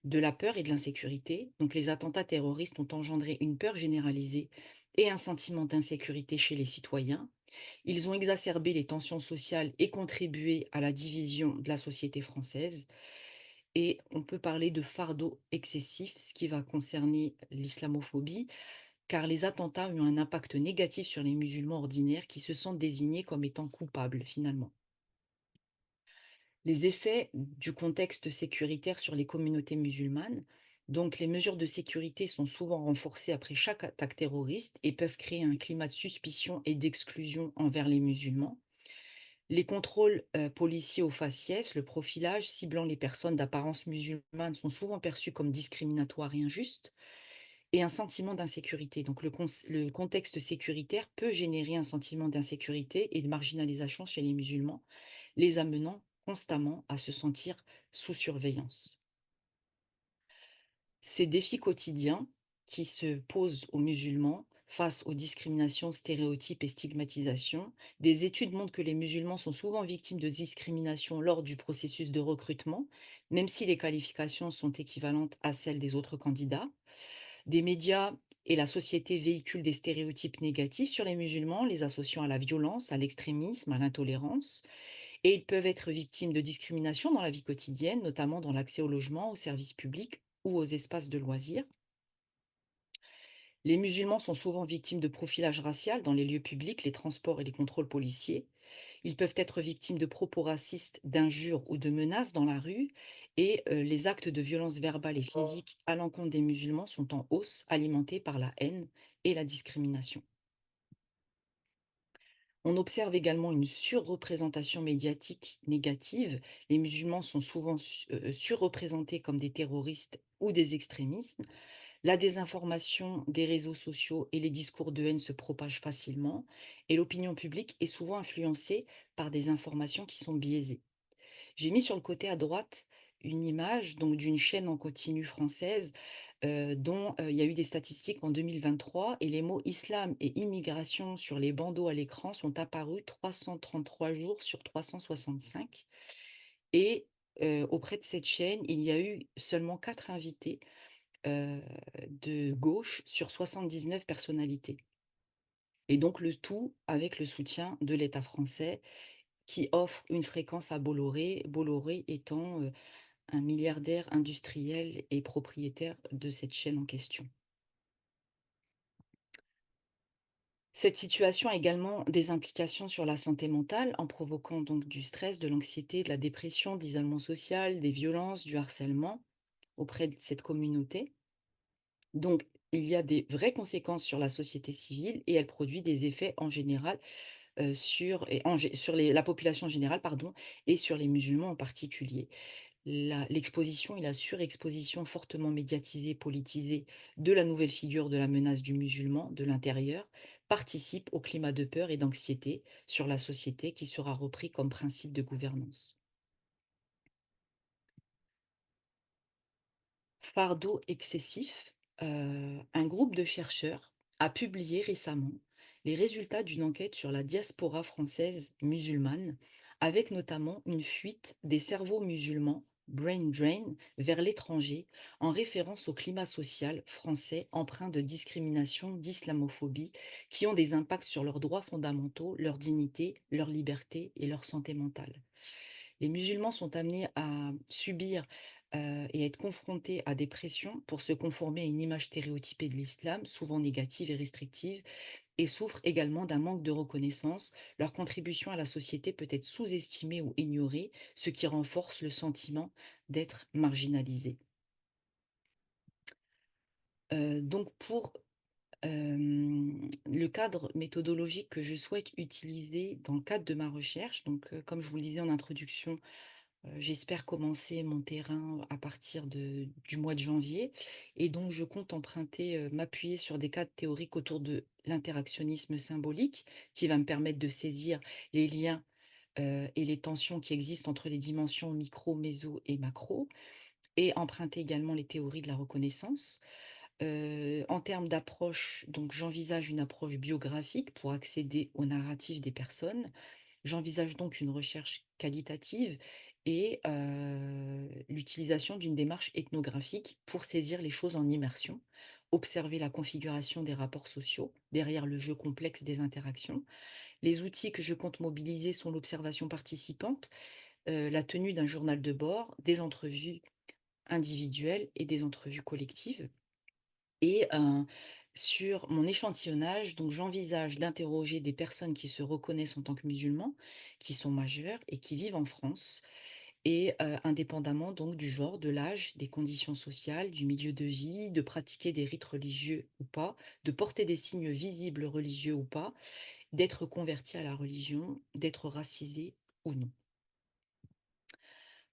de la peur et de l'insécurité. Donc les attentats terroristes ont engendré une peur généralisée et un sentiment d'insécurité chez les citoyens. Ils ont exacerbé les tensions sociales et contribué à la division de la société française. Et on peut parler de fardeau excessif, ce qui va concerner l'islamophobie, car les attentats ont eu un impact négatif sur les musulmans ordinaires qui se sentent désignés comme étant coupables finalement. Les effets du contexte sécuritaire sur les communautés musulmanes. Donc les mesures de sécurité sont souvent renforcées après chaque attaque terroriste et peuvent créer un climat de suspicion et d'exclusion envers les musulmans. Les contrôles policiers au faciès, le profilage ciblant les personnes d'apparence musulmane sont souvent perçus comme discriminatoires et injustes. Et un sentiment d'insécurité. Donc le contexte sécuritaire peut générer un sentiment d'insécurité et de marginalisation chez les musulmans, les amenant constamment à se sentir sous surveillance. Ces défis quotidiens qui se posent aux musulmans face aux discriminations, stéréotypes et stigmatisations, des études montrent que les musulmans sont souvent victimes de discrimination lors du processus de recrutement, même si les qualifications sont équivalentes à celles des autres candidats. Des médias et la société véhiculent des stéréotypes négatifs sur les musulmans, les associant à la violence, à l'extrémisme, à l'intolérance. Et ils peuvent être victimes de discrimination dans la vie quotidienne, notamment dans l'accès au logement, aux services publics ou aux espaces de loisirs. Les musulmans sont souvent victimes de profilage racial dans les lieux publics, les transports et les contrôles policiers. Ils peuvent être victimes de propos racistes, d'injures ou de menaces dans la rue. Et les actes de violence verbale et physique à l'encontre des musulmans sont en hausse, alimentés par la haine et la discrimination. On observe également une surreprésentation médiatique négative. Les musulmans sont souvent surreprésentés comme des terroristes ou des extrémistes. La désinformation des réseaux sociaux et les discours de haine se propagent facilement et l'opinion publique est souvent influencée par des informations qui sont biaisées. J'ai mis sur le côté à droite une image donc d'une chaîne en continu française dont il y a eu des statistiques en 2023 et les mots islam et immigration sur les bandeaux à l'écran sont apparus 333 jours sur 365 et auprès de cette chaîne, il y a eu seulement 4 invités de gauche sur 79 personnalités. Et donc le tout avec le soutien de l'État français qui offre une fréquence à Bolloré, Bolloré étant un milliardaire industriel et propriétaire de cette chaîne en question. Cette situation a également des implications sur la santé mentale en provoquant donc du stress, de l'anxiété, de la dépression, de l'isolement social, des violences, du harcèlement auprès de cette communauté. Donc, il y a des vraies conséquences sur la société civile et elle produit des effets en général sur la population en général, pardon, et sur les musulmans en particulier. L'exposition et la surexposition fortement médiatisée, politisée de la nouvelle figure de la menace du musulman de l'intérieur participent au climat de peur et d'anxiété sur la société qui sera repris comme principe de gouvernance. Fardeau excessif, un groupe de chercheurs a publié récemment les résultats d'une enquête sur la diaspora française musulmane, avec notamment une fuite des cerveaux musulmans, brain drain, vers l'étranger, en référence au climat social français empreint de discrimination, d'islamophobie, qui ont des impacts sur leurs droits fondamentaux, leur dignité, leur liberté et leur santé mentale. Les musulmans sont amenés à subir et à être confrontés à des pressions pour se conformer à une image stéréotypée de l'islam, souvent négative et restrictive, et souffrent également d'un manque de reconnaissance. Leur contribution à la société peut être sous-estimée ou ignorée, ce qui renforce le sentiment d'être marginalisé. Donc pour le cadre méthodologique que je souhaite utiliser dans le cadre de ma recherche, donc comme je vous le disais en introduction, j'espère commencer mon terrain à partir du mois de janvier et donc je compte emprunter, m'appuyer sur des cadres théoriques autour de l'interactionnisme symbolique qui va me permettre de saisir les liens, et les tensions qui existent entre les dimensions micro, méso et macro et emprunter également les théories de la reconnaissance. En termes d'approche, donc j'envisage une approche biographique pour accéder au narratif des personnes. J'envisage donc une recherche qualitative et l'utilisation d'une démarche ethnographique pour saisir les choses en immersion, observer la configuration des rapports sociaux derrière le jeu complexe des interactions. Les outils que je compte mobiliser sont l'observation participante, la tenue d'un journal de bord, des entrevues individuelles et des entrevues collectives. Et sur mon échantillonnage, donc j'envisage d'interroger des personnes qui se reconnaissent en tant que musulmans, qui sont majeurs et qui vivent en France, et indépendamment donc du genre, de l'âge, des conditions sociales, du milieu de vie, de pratiquer des rites religieux ou pas, de porter des signes visibles religieux ou pas, d'être converti à la religion, d'être racisé ou non.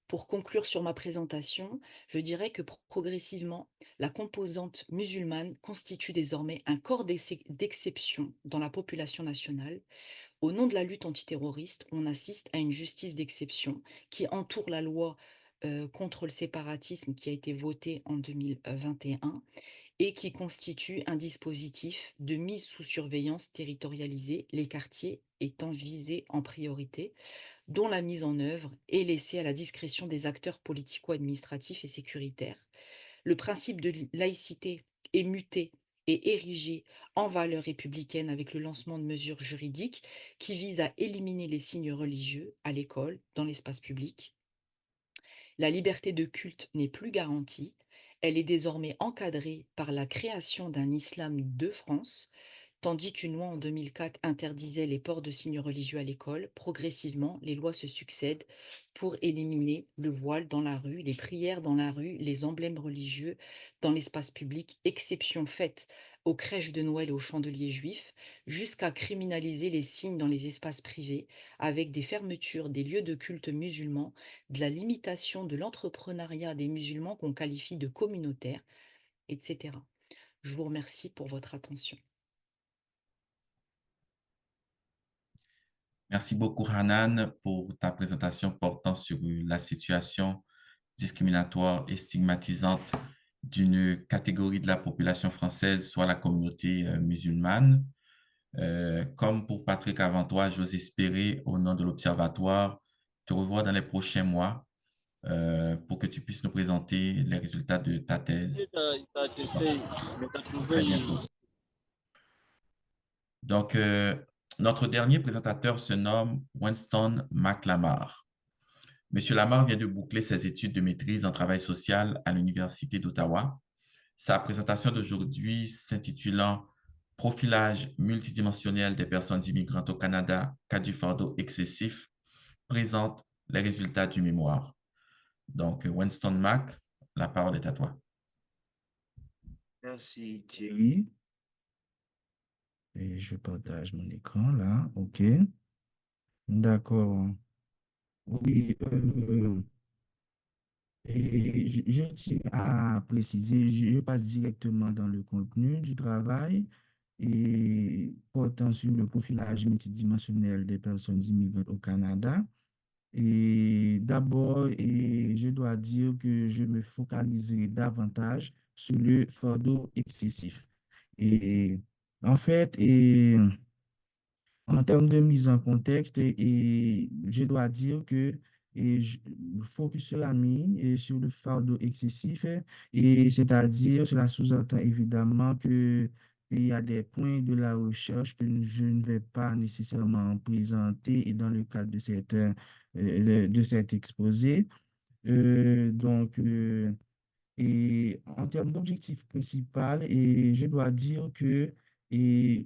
Pour conclure sur ma présentation, je dirais que progressivement, la composante musulmane constitue désormais un corps d'exception dans la population nationale. Au nom de la lutte antiterroriste, on assiste à une justice d'exception qui entoure la loi contre le séparatisme qui a été votée en 2021 et qui constitue un dispositif de mise sous surveillance territorialisée, les quartiers étant visés en priorité, dont la mise en œuvre est laissée à la discrétion des acteurs politico-administratifs et sécuritaires. Le principe de laïcité est muté et érigé en valeur républicaine avec le lancement de mesures juridiques qui visent à éliminer les signes religieux à l'école, dans l'espace public. La liberté de culte n'est plus garantie. Elle est désormais encadrée par la création d'un islam de France. Tandis qu'une loi en 2004 interdisait les ports de signes religieux à l'école, progressivement, les lois se succèdent pour éliminer le voile dans la rue, les prières dans la rue, les emblèmes religieux dans l'espace public, exception faite aux crèches de Noël et aux chandeliers juifs, jusqu'à criminaliser les signes dans les espaces privés, avec des fermetures des lieux de culte musulmans, de la limitation de l'entrepreneuriat des musulmans qu'on qualifie de communautaires, etc. Je vous remercie pour votre attention. Merci beaucoup, Hanan, pour ta présentation portant sur la situation discriminatoire et stigmatisante d'une catégorie de la population française, soit la communauté musulmane. Comme pour Patrick avant toi, j'ose espérer, au nom de l'Observatoire, te revoir dans les prochains mois pour que tu puisses nous présenter les résultats de ta thèse. Très bientôt. Donc, notre dernier présentateur se nomme Winston McLamar. Monsieur Lamar vient de boucler ses études de maîtrise en travail social à l'Université d'Ottawa. Sa présentation d'aujourd'hui s'intitulant Profilage multidimensionnel des personnes immigrantes au Canada, cas du fardeau excessif, présente les résultats du mémoire. Donc, Winston Mac, la parole est à toi. Merci Thierry. Et je partage mon écran là. OK. D'accord. Oui. Et je tiens à préciser, je passe directement dans le contenu du travail et portant sur le profilage multidimensionnel des personnes immigrantes au Canada. Et d'abord, je dois dire que je me focaliserai davantage sur le fardeau excessif. Et en fait, en termes de mise en contexte, je dois dire que le focus sera mis sur le fardeau excessif, et c'est-à-dire, cela sous-entend évidemment que il y a des points de la recherche que je ne vais pas nécessairement présenter et dans le cadre de cet exposé. Donc, et en termes d'objectif principal, et je dois dire que et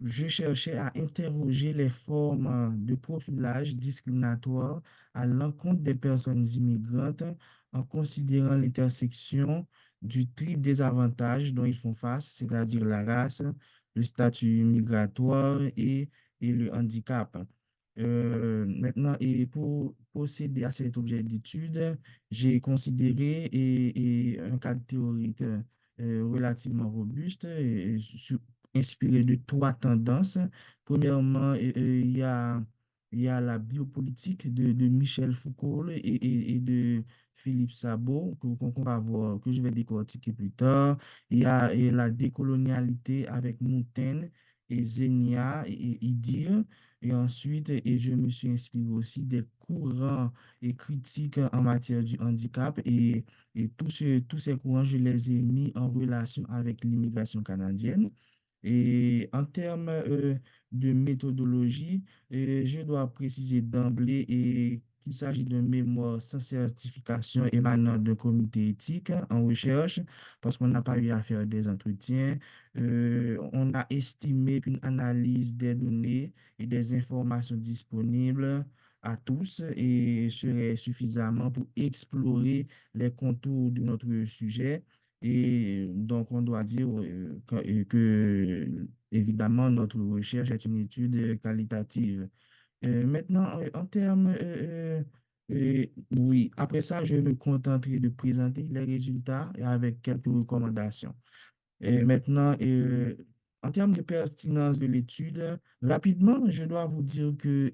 je cherchais à interroger les formes de profilage discriminatoire à l'encontre des personnes immigrantes en considérant l'intersection du triple désavantage dont ils font face, c'est-à-dire la race, le statut migratoire et le handicap. Maintenant, et pour procéder à cet objet d'étude, j'ai considéré un cadre théorique relativement robuste inspiré de trois tendances. Premièrement, il y a il y a la biopolitique de Michel Foucault et de Philippe Sabot, qu'on va voir, que je vais décortiquer plus tard. Il y a la décolonialité avec Montaigne et Zénia et Idir. Et ensuite, et je me suis inspiré aussi des courants et critiques en matière du handicap. Et tous ces courants, je les ai mis en relation avec l'immigration canadienne. Et en termes de méthodologie, je dois préciser d'emblée qu'il s'agit d'un mémoire sans certification émanant d'un comité éthique en recherche, parce qu'on n'a pas eu à faire des entretiens. On a estimé qu'une analyse des données et des informations disponibles à tous et serait suffisamment pour explorer les contours de notre sujet. Et donc, on doit dire évidemment, notre recherche est une étude qualitative. Maintenant, en termes, oui, après ça, je vais me contenterai de présenter les résultats avec quelques recommandations. Et maintenant, en termes de pertinence de l'étude, rapidement, je dois vous dire que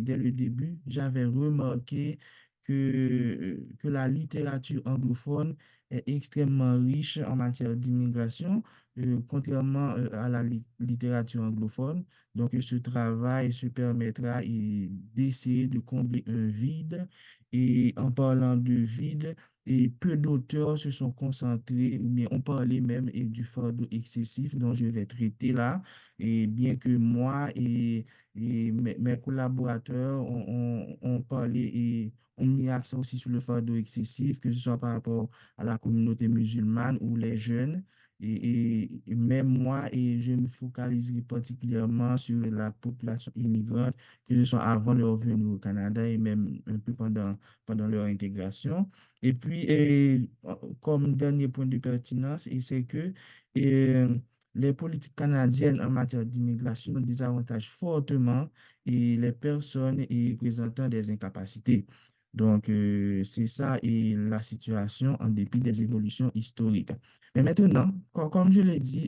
dès le début, j'avais remarqué que la littérature anglophone est extrêmement riche en matière d'immigration, contrairement à la littérature anglophone. Donc, ce travail se permettra d'essayer de combler un vide. Et en parlant de vide, et peu d'auteurs se sont concentrés, ou bien ont parlé même du fardeau excessif dont je vais traiter là. Et bien que moi et mes collaborateurs ont parlé et ont mis accent aussi sur le fardeau excessif, que ce soit par rapport à la communauté musulmane ou les jeunes. Et même moi, et je me focaliserai particulièrement sur la population immigrante, que ce soit avant leur venue au Canada et même un peu pendant leur intégration. Et puis, comme dernier point de pertinence, et c'est que les politiques canadiennes en matière d'immigration désavantagent fortement les personnes présentant des incapacités. Donc, c'est ça et la situation en dépit des évolutions historiques. Mais maintenant, comme je l'ai dit,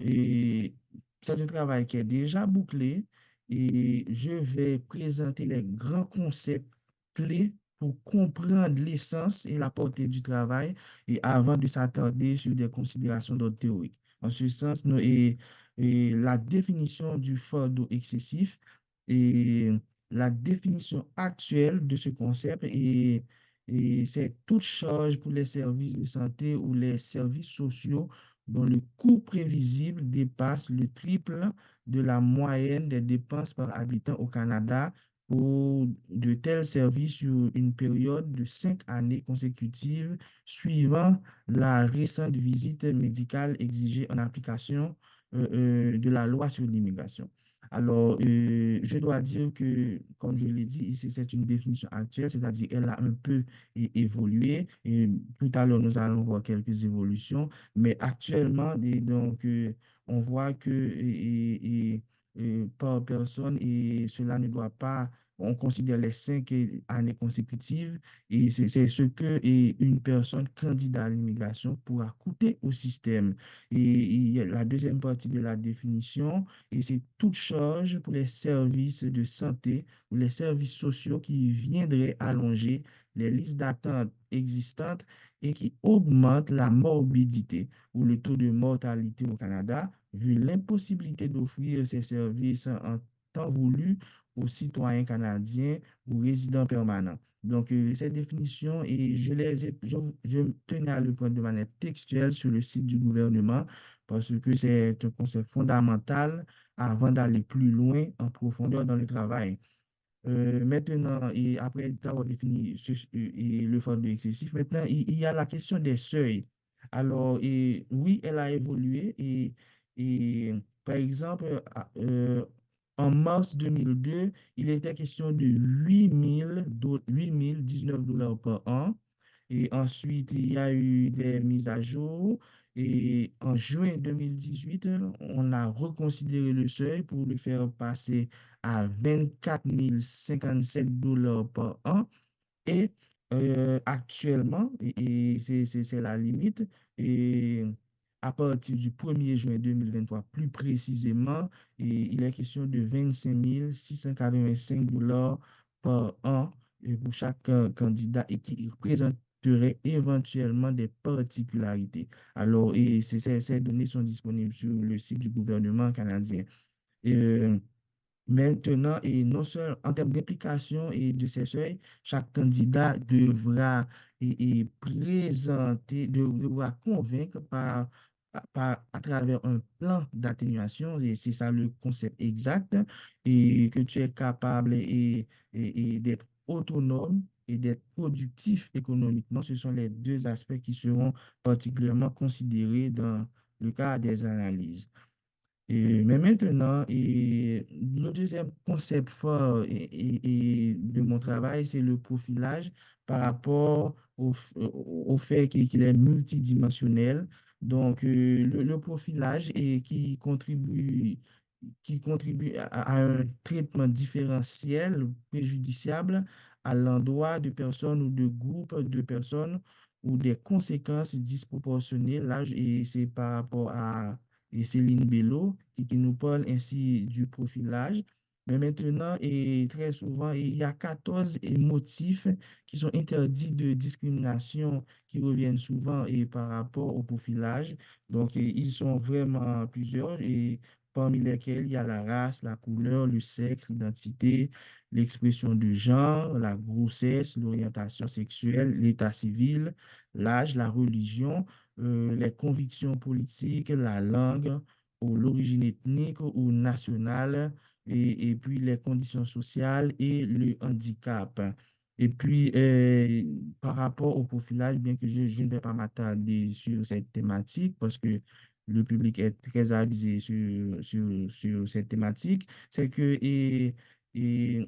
et c'est un travail qui est déjà bouclé et je vais présenter les grands concepts clés pour comprendre l'essence et la portée du travail et avant de s'attarder sur des considérations d'ordre théorique. En ce sens, et la définition du fardeau excessif et la définition actuelle de ce concept et c'est toute charge pour les services de santé ou les services sociaux dont le coût prévisible dépasse le triple de la moyenne des dépenses par habitant au Canada pour de tels services sur une période de 5 années consécutives suivant la récente visite médicale exigée en application de la loi sur l'immigration. Alors, je dois dire que, comme je l'ai dit, ici, c'est une définition actuelle, c'est-à-dire elle a un peu évolué. Et tout à l'heure, nous allons voir quelques évolutions. Mais actuellement, donc, on voit que par personne, et cela ne doit pas, on considère les 5 années consécutives, et c'est ce que une personne candidate à l'immigration pourra coûter au système. Et il y a la deuxième partie de la définition, et c'est toute charge pour les services de santé ou les services sociaux qui viendraient allonger les listes d'attente existantes et qui augmente la morbidité ou le taux de mortalité au Canada, vu l'impossibilité d'offrir ces services en temps voulu aux citoyens canadiens ou résidents permanents. Donc, ces définitions, et je tenais à le prendre de manière textuelle sur le site du gouvernement parce que c'est un concept fondamental avant d'aller plus loin en profondeur dans le travail. Maintenant, et après avoir défini et le fardeau excessif, maintenant, il y a la question des seuils. Alors, oui, elle a évolué et par exemple, en mars 2002, il était question de 8 019 $ par an. Et ensuite, il y a eu des mises à jour. Et en juin 2018, on a reconsidéré le seuil pour le faire passer à 24 057 $ par an. Et actuellement, c'est la limite, et à partir du 1er juin 2023, plus précisément, et il est question de 25 685 $ par an pour chaque candidat et qui présenterait éventuellement des particularités. Alors, et ces données sont disponibles sur le site du gouvernement canadien. Euh, Maintenant, et non seulement en termes d'implication et de ces seuils, chaque candidat devra et présenter, devra convaincre à travers un plan d'atténuation, et c'est ça le concept exact, et que tu es capable et d'être autonome et d'être productif économiquement. Ce sont les deux aspects qui seront particulièrement considérés dans le cas des analyses. Mais maintenant, le deuxième concept fort de mon travail, c'est le profilage par rapport au fait qu'il est multidimensionnel. Donc, le profilage qui contribue à un traitement différentiel préjudiciable à l'endroit de personnes ou de groupes de personnes ou des conséquences disproportionnées. Là, et c'est par rapport à et Céline Bello qui nous parle ainsi du profilage. Mais maintenant, et très souvent, il y a 14 motifs qui sont interdits de discrimination qui reviennent souvent et par rapport au profilage. Donc, ils sont vraiment plusieurs et parmi lesquels il y a la race, la couleur, le sexe, l'identité, l'expression de genre, la grossesse, l'orientation sexuelle, l'état civil, l'âge, la religion, les convictions politiques, la langue, ou l'origine ethnique ou nationale, et puis les conditions sociales et le handicap. Et puis, par rapport au profilage, bien que je ne vais pas m'attarder sur cette thématique parce que le public est très avisé sur cette thématique, c'est que et il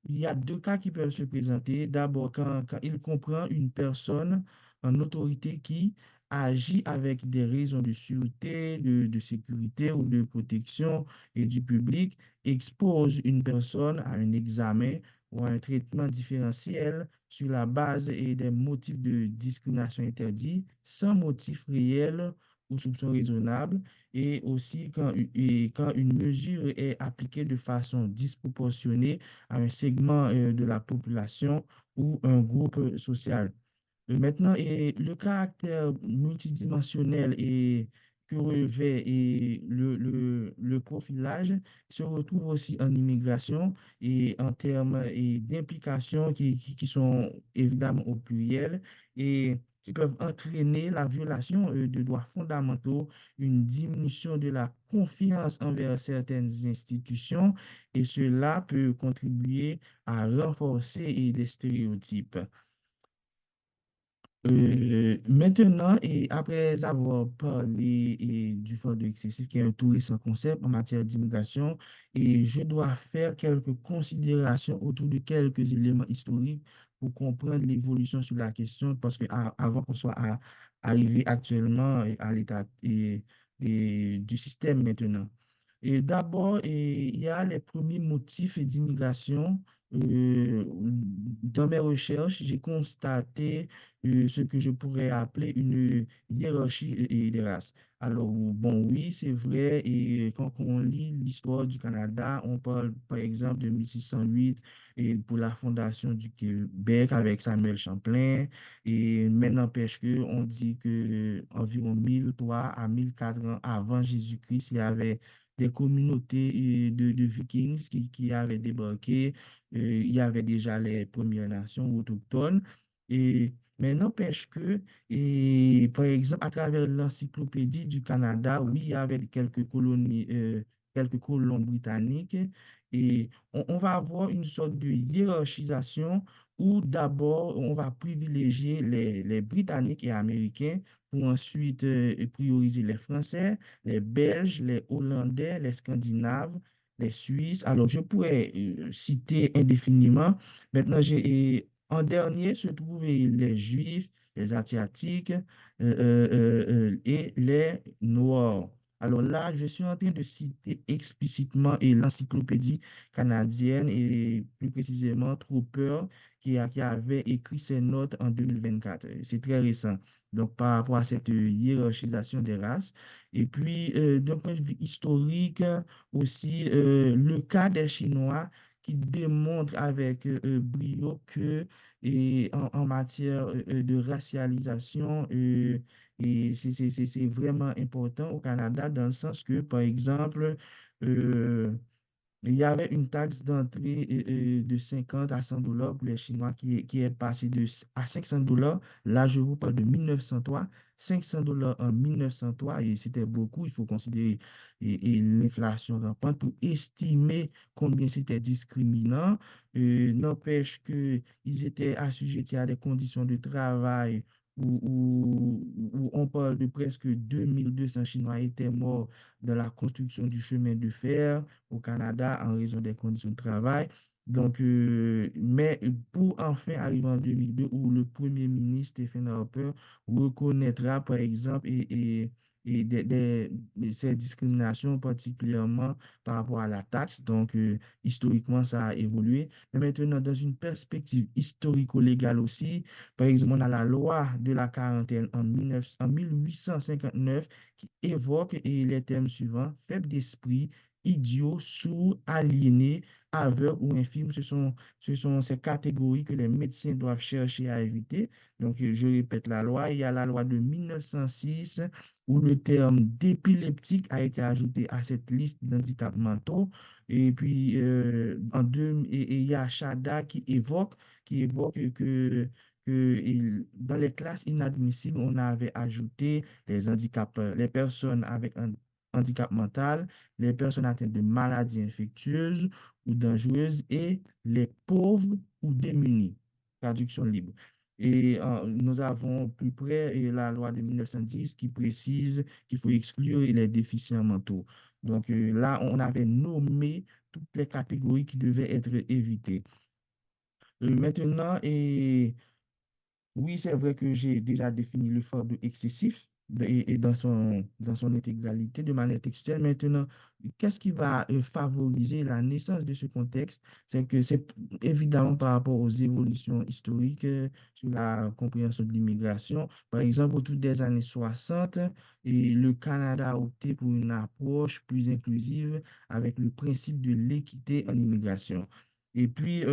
y a deux cas qui peuvent se présenter. D'abord, quand il comprend une personne en autorité qui agit avec des raisons de sûreté, de sécurité ou de protection et du public, expose une personne à un examen ou à un traitement différentiel sur la base et des motifs de discrimination interdits, sans motif réel ou soupçon raisonnable, et aussi quand une mesure est appliquée de façon disproportionnée à un segment de la population ou un groupe social. Maintenant, et le caractère multidimensionnel et que revêt le profilage se retrouve aussi en immigration et en termes d'implications qui sont évidemment au pluriel et qui peuvent entraîner la violation de droits fondamentaux, une diminution de la confiance envers certaines institutions, et cela peut contribuer à renforcer des stéréotypes. Maintenant, et après avoir parlé du fardeau excessif, qui est un tout récent concept en matière d'immigration, et je dois faire quelques considérations autour de quelques éléments historiques pour comprendre l'évolution sur la question, parce que avant qu'on soit arrivé actuellement à l'état du système maintenant. Et d'abord, il y a les premiers motifs d'immigration. Dans mes recherches, j'ai constaté ce que je pourrais appeler une hiérarchie des races. Alors, bon, oui, c'est vrai, et quand on lit l'histoire du Canada, on parle par exemple de 1608 et pour la fondation du Québec avec Samuel Champlain, mais n'empêche que on dit que environ 1003 à 1004 ans avant Jésus-Christ, il y avait des communautés de Vikings qui avaient débarqué. Il y avait déjà les Premières Nations autochtones. Mais n'empêche que, par exemple, à travers l'Encyclopédie du Canada, oui, il y avait quelques colons britanniques, et on va avoir une sorte de hiérarchisation où d'abord, on va privilégier les Britanniques et Américains pour ensuite prioriser les Français, les Belges, les Hollandais, les Scandinaves, les Suisses. Alors, je pourrais citer indéfiniment. Maintenant, en dernier se trouvent les Juifs, les Asiatiques et les Noirs. Alors là, je suis en train de citer explicitement l'encyclopédie canadienne et plus précisément Trooper qui avait écrit ses notes en 2024. C'est très récent. Donc, par rapport à cette hiérarchisation des races. Et puis, d'un point de vue historique, aussi, le cas des Chinois qui démontre avec brio que en matière de racialisation, et c'est vraiment important au Canada dans le sens que, par exemple, euh, il y avait une taxe d'entrée de 50 à 100 $ pour les Chinois qui est passée à 500 $. Là, je vous parle de 1903. 500 $ en 1903, et c'était beaucoup. Il faut considérer et l'inflation rampante pour estimer combien c'était discriminant. N'empêche qu'ils étaient assujettis à des conditions de travail où on parle de presque 2200 Chinois étaient morts dans la construction du chemin de fer au Canada en raison des conditions de travail. Donc, mais pour enfin arriver en 2002, où le Premier ministre Stephen Harper reconnaîtra, par exemple, ces discriminations, particulièrement par rapport à la taxe. Donc, historiquement, ça a évolué. Mais maintenant, dans une perspective historico-légale aussi, par exemple, on a la loi de la quarantaine en 1859 qui évoque les termes suivants: faible d'esprit, idiot, sourd, aliéné, aveugle ou infirme. Ce sont ces catégories que les médecins doivent chercher à éviter. Donc, je répète la loi. Il y a la loi de 1906 où le terme d'épileptique a été ajouté à cette liste d'handicaps mentaux. Et puis, et il y a Chada qui évoque dans les classes inadmissibles, on avait ajouté les handicaps, les personnes avec un handicap mental, les personnes atteintes de maladies infectieuses ou dangereuses et les pauvres ou démunis. Traduction libre. Et nous avons plus près la loi de 1910 qui précise qu'il faut exclure les déficients mentaux. Donc là, on avait nommé toutes les catégories qui devaient être évitées. Maintenant, oui, c'est vrai que j'ai déjà défini le fardeau excessif et dans son intégralité de manière textuelle. Maintenant, qu'est-ce qui va favoriser la naissance de ce contexte? C'est que c'est évidemment par rapport aux évolutions historiques sur la compréhension de l'immigration. Par exemple, autour des années 60, et le Canada a opté pour une approche plus inclusive avec le principe de l'équité en immigration. Et puis,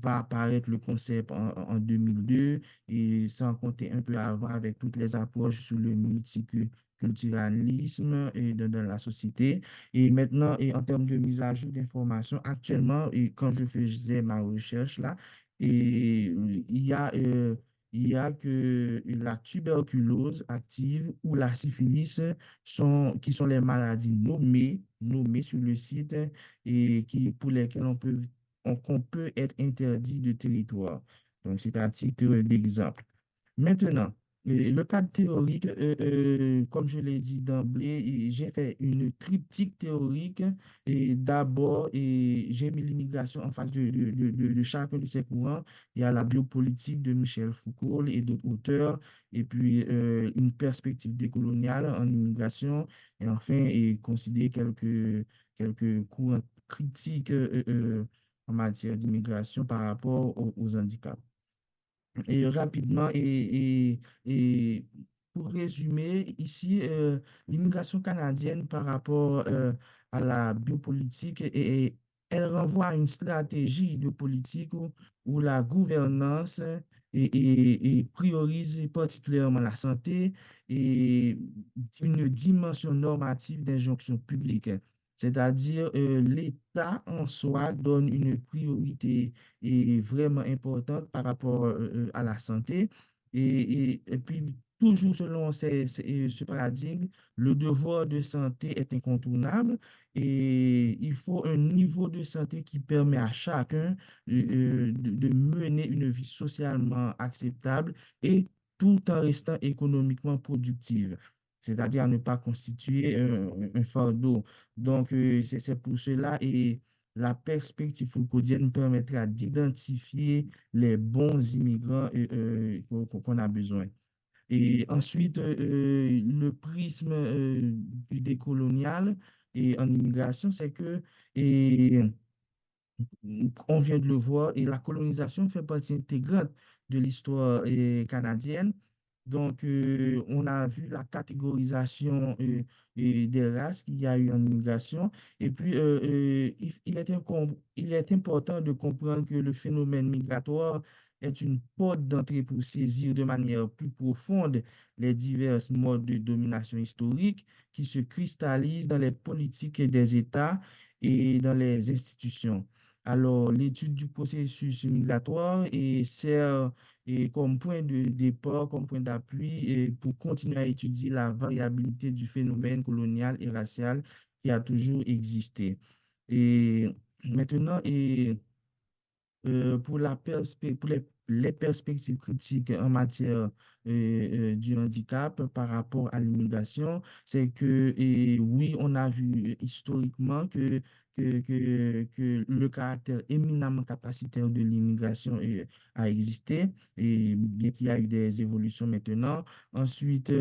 va apparaître le concept en 2002, et sans compter un peu avant avec toutes les approches sur le multiculturalisme et dans la société. Et maintenant, et en termes de mise à jour d'informations, actuellement, et quand je faisais ma recherche là, et il y a que la tuberculose active ou la syphilis qui sont les maladies nommées sur le site et pour lesquelles qu'on peut être interdit de territoire. Donc, c'est à titre d'exemple. Maintenant, le cadre théorique, comme je l'ai dit d'emblée, j'ai fait une triptyque théorique. Et d'abord, j'ai mis l'immigration en face de chacun de ces courants. Il y a la biopolitique de Michel Foucault et d'autres auteurs, et puis une perspective décoloniale en immigration, et enfin, considérer quelques courants critiques en matière d'immigration par rapport aux handicaps. Et rapidement, et pour résumer, ici, l'immigration canadienne par rapport à la biopolitique, elle renvoie à une stratégie de politique où la gouvernance et priorise particulièrement la santé et une dimension normative d'injonction publique. C'est-à-dire, l'État en soi donne une priorité est vraiment importante par rapport à la santé. Et puis, toujours selon ce paradigme, le devoir de santé est incontournable, et il faut un niveau de santé qui permet à chacun de mener une vie socialement acceptable et tout en restant économiquement productive. C'est-à-dire à ne pas constituer un fardeau. Donc, c'est pour cela, et la perspective foucauldienne permettra d'identifier les bons immigrants qu'on a besoin. Et ensuite, le prisme du décolonial et en immigration, c'est que et on vient de le voir, et la colonisation fait partie intégrante de l'histoire canadienne. Donc, on a vu la catégorisation des races qu'il y a eu en immigration. Et puis, il est important de comprendre que le phénomène migratoire est une porte d'entrée pour saisir de manière plus profonde les divers modes de domination historique qui se cristallisent dans les politiques des États et dans les institutions. Alors, l'étude du processus migratoire sert comme point de départ, comme point d'appui pour continuer à étudier la variabilité du phénomène colonial et racial qui a toujours existé. Et maintenant, pour les perspectives critiques en matière du handicap par rapport à l'immigration, c'est que, et oui, on a vu historiquement que le caractère éminemment capacitaire de l'immigration a existé, et bien qu'il y a eu des évolutions maintenant. Ensuite,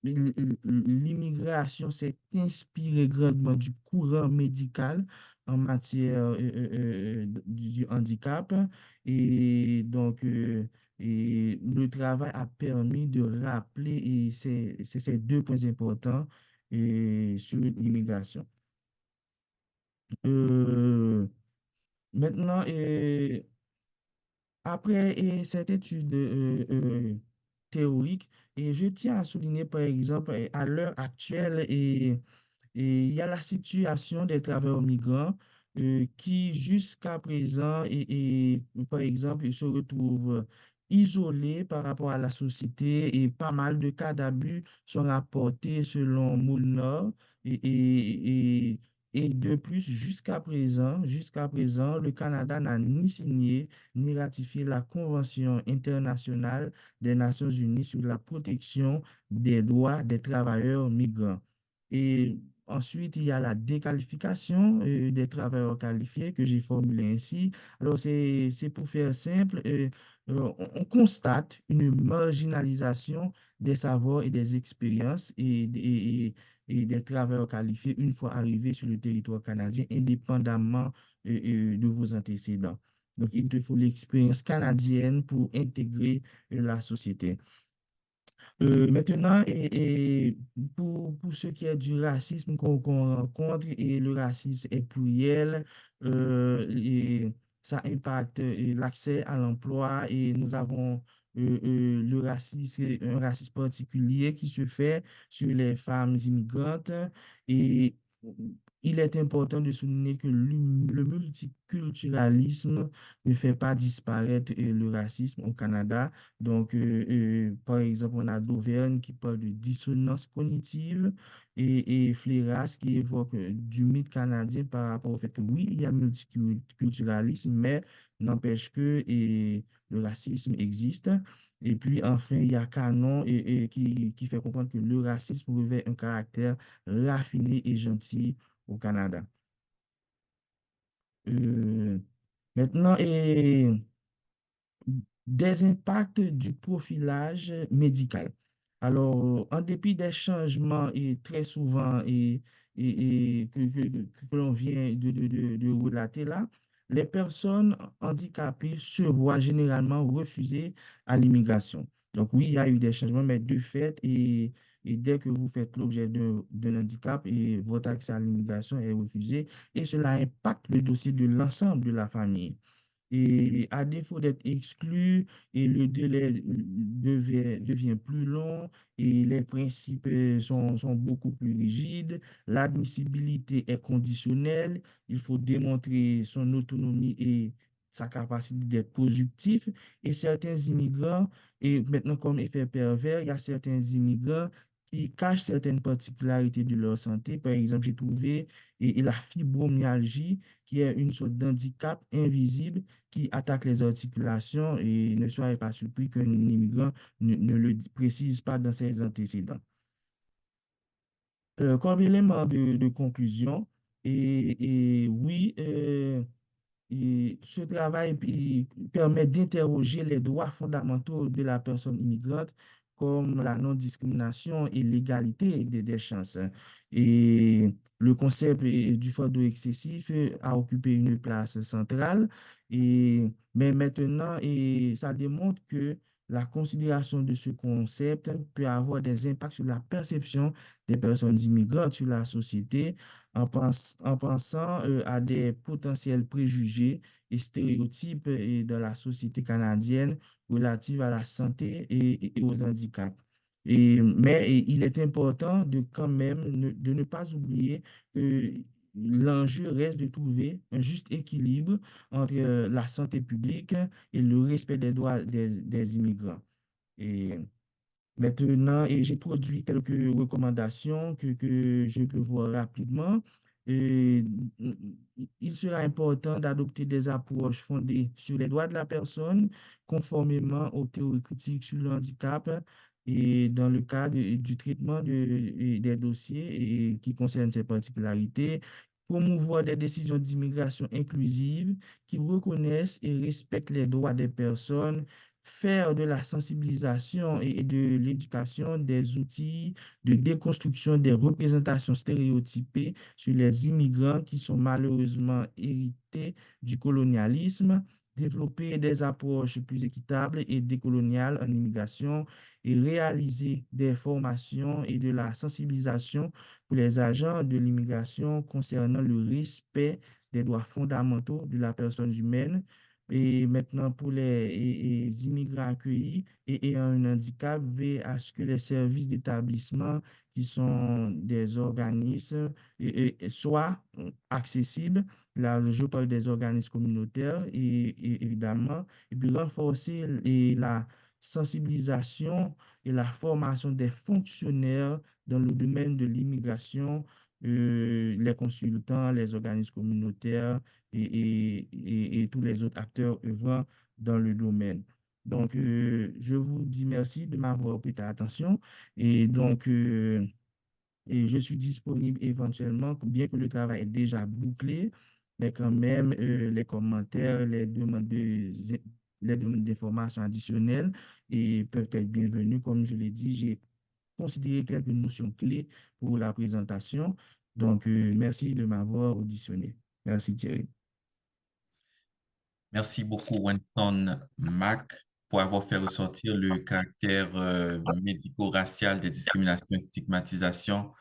l'immigration s'est inspirée grandement du courant médical en matière du handicap. Et donc, le travail a permis de rappeler ces deux points importants sur l'immigration. Euh, Maintenant, après cette étude théorique, et je tiens à souligner, par exemple, à l'heure actuelle, et il y a la situation des travailleurs migrants qui, jusqu'à présent, par exemple, se retrouvent isolés par rapport à la société, et pas mal de cas d'abus sont rapportés selon Moule Nord. Et, et, et, et de plus, jusqu'à présent, le Canada n'a ni signé ni ratifié la Convention internationale des Nations unies sur la protection des droits des travailleurs migrants. Et ensuite, il y a la déqualification des travailleurs qualifiés que j'ai formulé ainsi. Alors, c'est pour faire simple, on constate une marginalisation des savoirs et des expériences et des travailleurs qualifiés une fois arrivés sur le territoire canadien, indépendamment de vos antécédents. Donc, il te faut l'expérience canadienne pour intégrer la société. Maintenant, pour ce qui est du racisme qu'on rencontre, et le racisme est pluriel, et ça impacte l'accès à l'emploi, et nous avons le racisme, un racisme particulier qui se fait sur les femmes immigrantes. Et il est important de souligner que le multiculturalisme ne fait pas disparaître le racisme au Canada. Donc, par exemple, on a d'Auvergne qui parle de dissonance cognitive, et Fleuras qui évoque du mythe canadien par rapport au fait que oui, il y a multiculturalisme, mais n'empêche que le racisme existe. Et puis, enfin, il y a Canon qui fait comprendre que le racisme revêt un caractère raffiné et gentil au Canada. Euh, Maintenant, des impacts du profilage médical. Alors, en dépit des changements très souvent que l'on vient de relater là, les personnes handicapées se voient généralement refusées à l'immigration. Donc oui, il y a eu des changements, mais de fait, et dès que vous faites l'objet d'un handicap, et votre accès à l'immigration est refusé, et cela impacte le dossier de l'ensemble de la famille. Et à défaut d'être exclu, et le délai devient plus long, et les principes sont beaucoup plus rigides. L'admissibilité est conditionnelle. Il faut démontrer son autonomie et sa capacité d'être productif. Et certains immigrants, et maintenant comme effet pervers, il y a certains immigrants qui cachent certaines particularités de leur santé. Par exemple, j'ai trouvé la fibromyalgie, qui est une sorte d'handicap invisible qui attaque les articulations, et ne soyez pas surpris qu'un immigrant ne le précise pas dans ses antécédents. Comme élément de conclusion, oui, et ce travail permet d'interroger les droits fondamentaux de la personne immigrante comme la non-discrimination et l'égalité des chances. Et le concept du fardeau excessif a occupé une place centrale. Mais maintenant, ça démontre que la considération de ce concept peut avoir des impacts sur la perception des personnes immigrantes sur la société en pensant à des potentiels préjugés et stéréotypes dans la société canadienne relative à la santé et aux handicaps. Mais il est important de quand même de ne pas oublier que l'enjeu reste de trouver un juste équilibre entre la santé publique et le respect des droits des immigrants. Et maintenant, j'ai produit quelques recommandations que je peux voir rapidement. Et, il sera important d'adopter des approches fondées sur les droits de la personne, conformément aux théories critiques sur le handicap et dans le cadre du traitement des dossiers qui concernent ces particularités. Promouvoir des décisions d'immigration inclusive qui reconnaissent et respectent les droits des personnes, faire de la sensibilisation et de l'éducation des outils de déconstruction des représentations stéréotypées sur les immigrants qui sont malheureusement hérités du colonialisme, développer des approches plus équitables et décoloniales en immigration et réaliser des formations et de la sensibilisation pour les agents de l'immigration concernant le respect des droits fondamentaux de la personne humaine. Et maintenant, pour les immigrants accueillis et ayant un handicap, veiller à ce que les services d'établissement qui sont des organismes soient accessibles. Là, je parle des organismes communautaires et évidemment, et puis renforcer la sensibilisation et la formation des fonctionnaires dans le domaine de l'immigration, les consultants, les organismes communautaires et tous les autres acteurs œuvrant dans le domaine. Donc, je vous dis merci de m'avoir prêté attention. Et donc, et je suis disponible éventuellement, bien que le travail est déjà bouclé, mais quand même, les commentaires, les demandes d'informations additionnelles peuvent être bienvenus. Comme je l'ai dit, j'ai considéré quelques notions clés pour la présentation. Donc, merci de m'avoir auditionné. Merci Thierry. Merci beaucoup, Wenton Mac, pour avoir fait ressortir le caractère médico-racial des discriminations et stigmatisations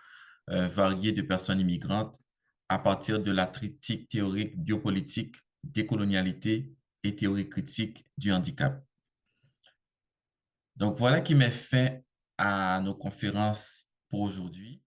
variées de personnes immigrantes à partir de la triptyque théorique biopolitique, décolonialité et théorie critique du handicap. Donc, voilà qui met fin à nos conférences pour aujourd'hui.